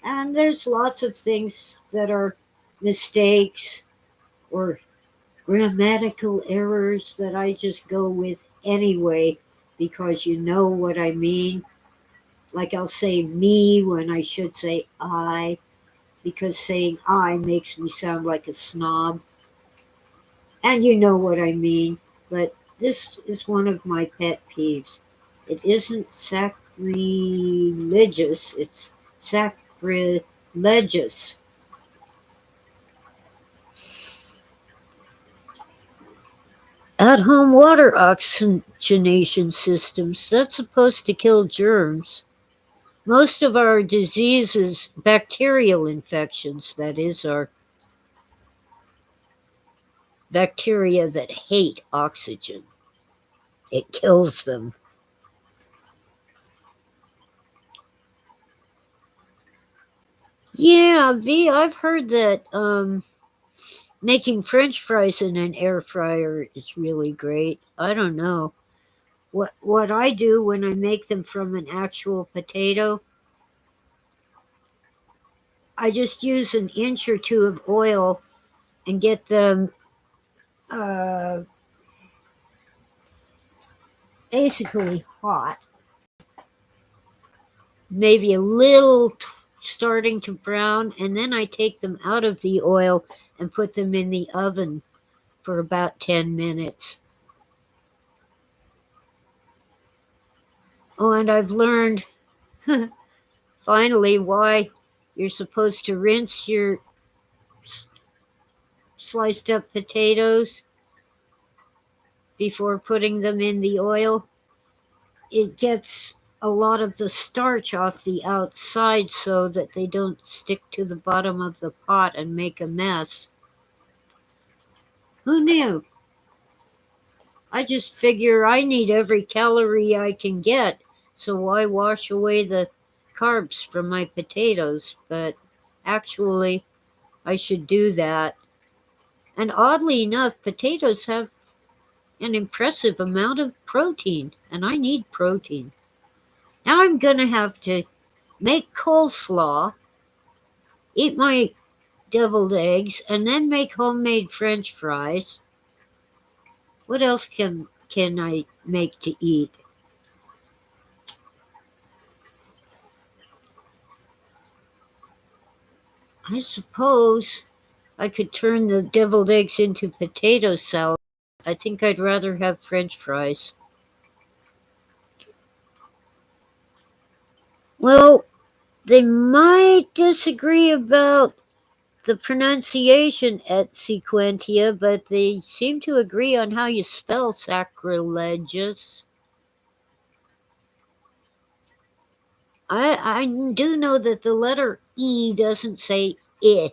And there's lots of things that are mistakes or grammatical errors that I just go with anyway because you know what I mean. Like I'll say me when I should say I, because saying I makes me sound like a snob. And you know what I mean. But this is one of my pet peeves. It isn't sacrilegious, it's sacrilegious. At home water oxygenation systems, that's supposed to kill germs. Most of our diseases, bacterial infections, that is, are bacteria that hate oxygen. It kills them. Yeah, V, I've heard that making French fries in an air fryer is really great. I don't know. What I do when I make them from an actual potato, I just use an inch or two of oil and get them uh, basically hot, maybe a little starting to brown, and then I take them out of the oil and put them in the oven for about 10 minutes. Oh, and I've learned finally why you're supposed to rinse your sliced up potatoes before putting them in the oil. It gets a lot of the starch off the outside so that they don't stick to the bottom of the pot and make a mess. Who knew? I just figure I need every calorie I can get, so why wash away the carbs from my potatoes? But actually, I should do that. And oddly enough, potatoes have an impressive amount of protein, and I need protein. Now I'm going to have to make coleslaw, eat my deviled eggs, and then make homemade French fries. What else can I make to eat? I suppose I could turn the deviled eggs into potato salad. I think I'd rather have French fries. Well, they might disagree about the pronunciation at Sequentia, but they seem to agree on how you spell sacrilegious. I do know that the letter E doesn't say I.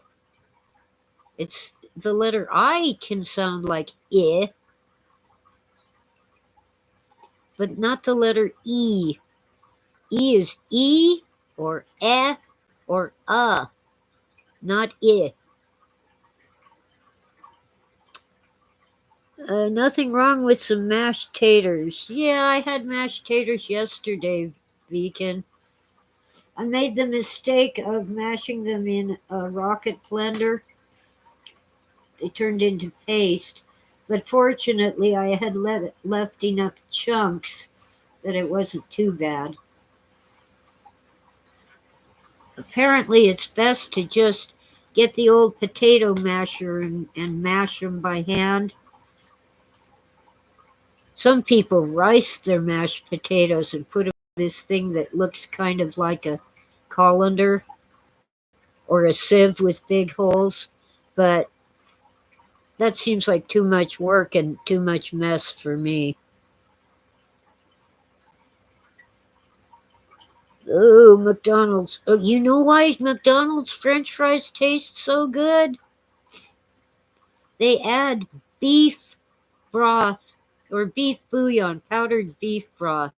It's the letter I can sound like I, but not the letter E. E is E or or not I. Nothing wrong with some mashed taters. Yeah, I had mashed taters yesterday, Beacon. I made the mistake of mashing them in a rocket blender. They turned into paste, but fortunately I had left enough chunks that it wasn't too bad. Apparently, it's best to just get the old potato masher and mash them by hand. Some people rice their mashed potatoes and put them in this thing that looks kind of like a colander or a sieve with big holes, but that seems like too much work and too much mess for me. Oh, McDonald's. Oh, you know why McDonald's French fries taste so good? They add beef broth or beef bouillon, powdered beef broth,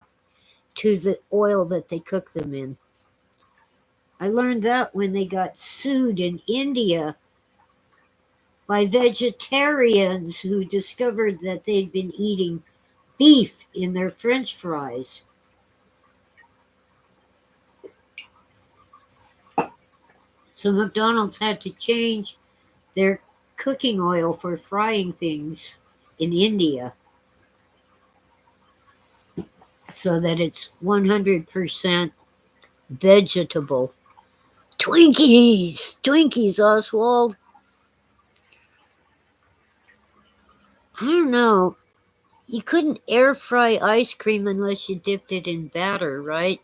to the oil that they cook them in. I learned that when they got sued in India by vegetarians who discovered that they'd been eating beef in their French fries. So McDonald's had to change their cooking oil for frying things in India so that it's 100% vegetable. Twinkies, Oswald. I don't know. You couldn't air fry ice cream unless you dipped it in batter, right?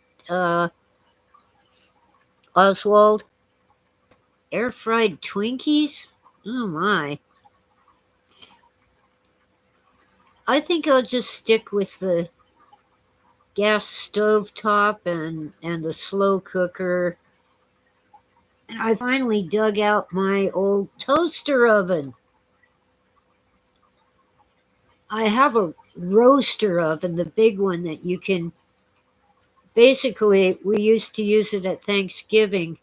Oswald? Air fried Twinkies? Oh my. I think I'll just stick with the gas stove top and the slow cooker. And I finally dug out my old toaster oven. I have a roaster oven, the big one that you can basically, we used to use it at Thanksgiving.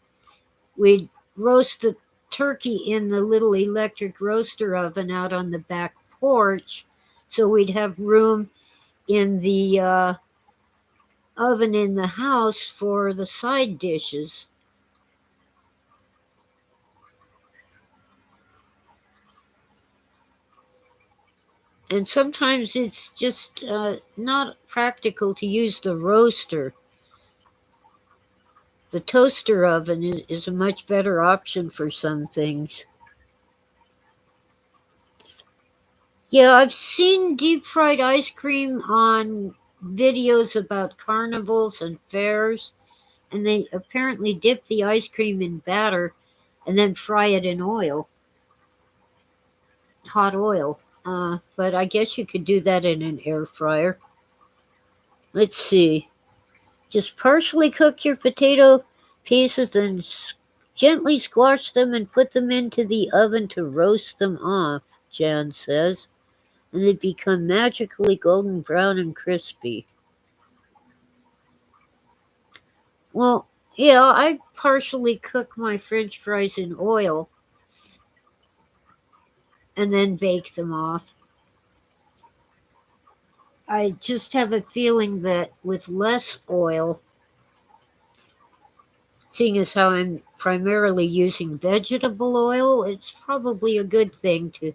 We'd roast the turkey in the little electric roaster oven out on the back porch. So we'd have room in the oven in the house for the side dishes. And sometimes it's just not practical to use the roaster. The toaster oven is a much better option for some things. Yeah, I've seen deep fried ice cream on videos about carnivals and fairs, and they apparently dip the ice cream in batter and then fry it in oil, hot oil. But I guess you could do that in an air fryer. Let's see. Just partially cook your potato pieces and gently squash them and put them into the oven to roast them off, Jan says, and they become magically golden brown and crispy. Well, yeah, I partially cook my French fries in oil, and then bake them off. I just have a feeling that with less oil, seeing as how I'm primarily using vegetable oil, it's probably a good thing to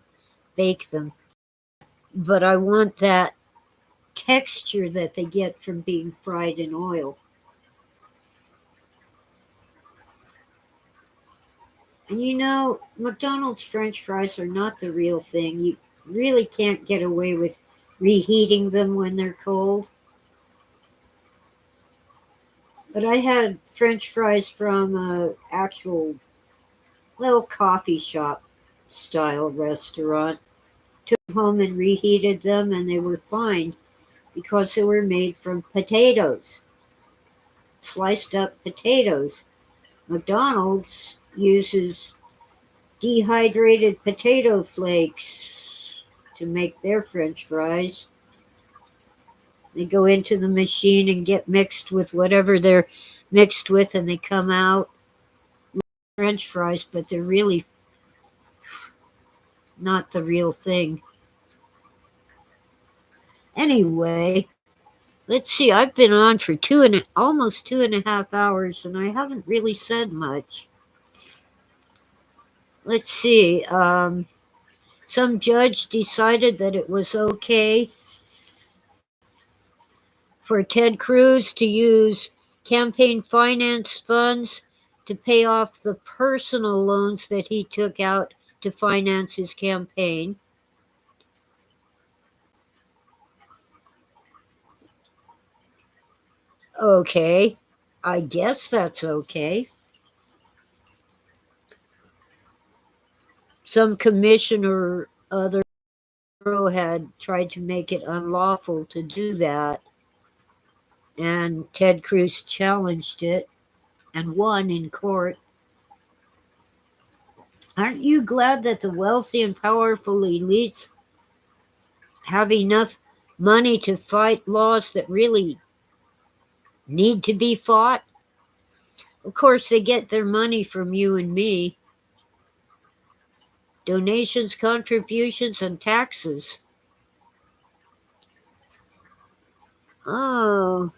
bake them. But I want that texture that they get from being fried in oil. And McDonald's French fries are not the real thing. You really can't get away with reheating them when they're cold. But I had French fries from a actual little coffee shop style restaurant. Took them home and reheated them, and they were fine because they were made from potatoes, sliced up potatoes. McDonald's uses dehydrated potato flakes to make their French fries. They go into the machine and get mixed with whatever they're mixed with, and they come out French fries, but they're really not the real thing. Anyway, let's see. I've been on for almost 2.5 hours, and I haven't really said much. Let's see. Some judge decided that it was okay for Ted Cruz to use campaign finance funds to pay off the personal loans that he took out to finance his campaign. Okay, I guess that's okay. Some commission or other had tried to make it unlawful to do that, and Ted Cruz challenged it and won in court. Aren't you glad that the wealthy and powerful elites have enough money to fight laws that really need to be fought? Of course, they get their money from you and me. Donations, contributions, and taxes. Oh,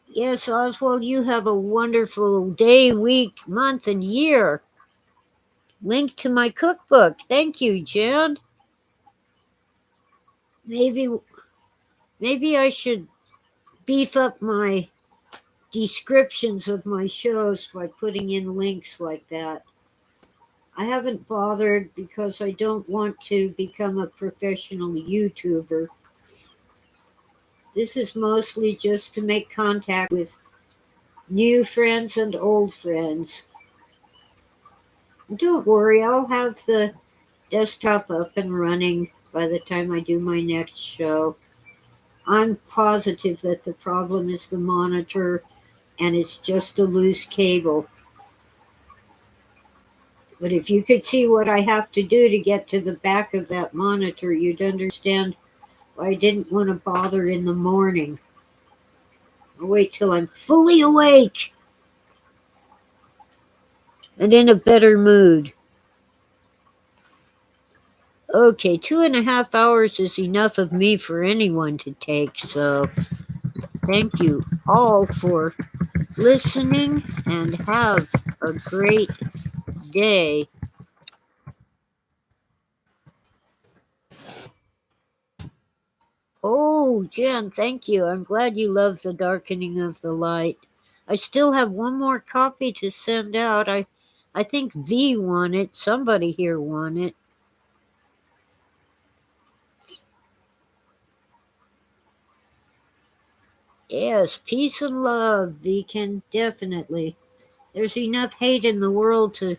yes, Oswald, you have a wonderful day, week, month, and year. Link to my cookbook. Thank you, Jan. Maybe I should beef up my descriptions of my shows by putting in links like that. I haven't bothered because I don't want to become a professional YouTuber. This is mostly just to make contact with new friends and old friends. Don't worry, I'll have the desktop up and running by the time I do my next show. I'm positive that the problem is the monitor and it's just a loose cable. But if you could see what I have to do to get to the back of that monitor, you'd understand why I didn't want to bother in the morning. I'll wait till I'm fully awake and in a better mood. Okay, 2.5 hours is enough of me for anyone to take, so thank you all for listening and have a great day. Oh, Jen, thank you. I'm glad you love the darkening of the light. I still have one more copy to send out. I think V won it. Somebody here won it. Yes, peace and love, V can definitely. There's enough hate in the world to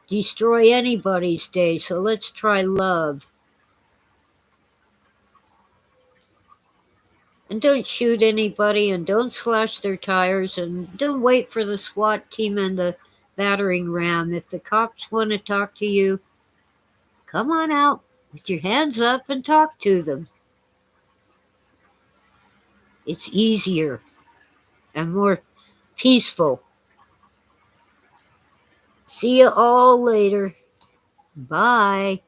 destroy anybody's day, so let's try love. And don't shoot anybody, and don't slash their tires, and don't wait for the SWAT team and the battering ram. If the cops want to talk to you, come on out with your hands up and talk to them. It's easier and more peaceful. See you all later. Bye.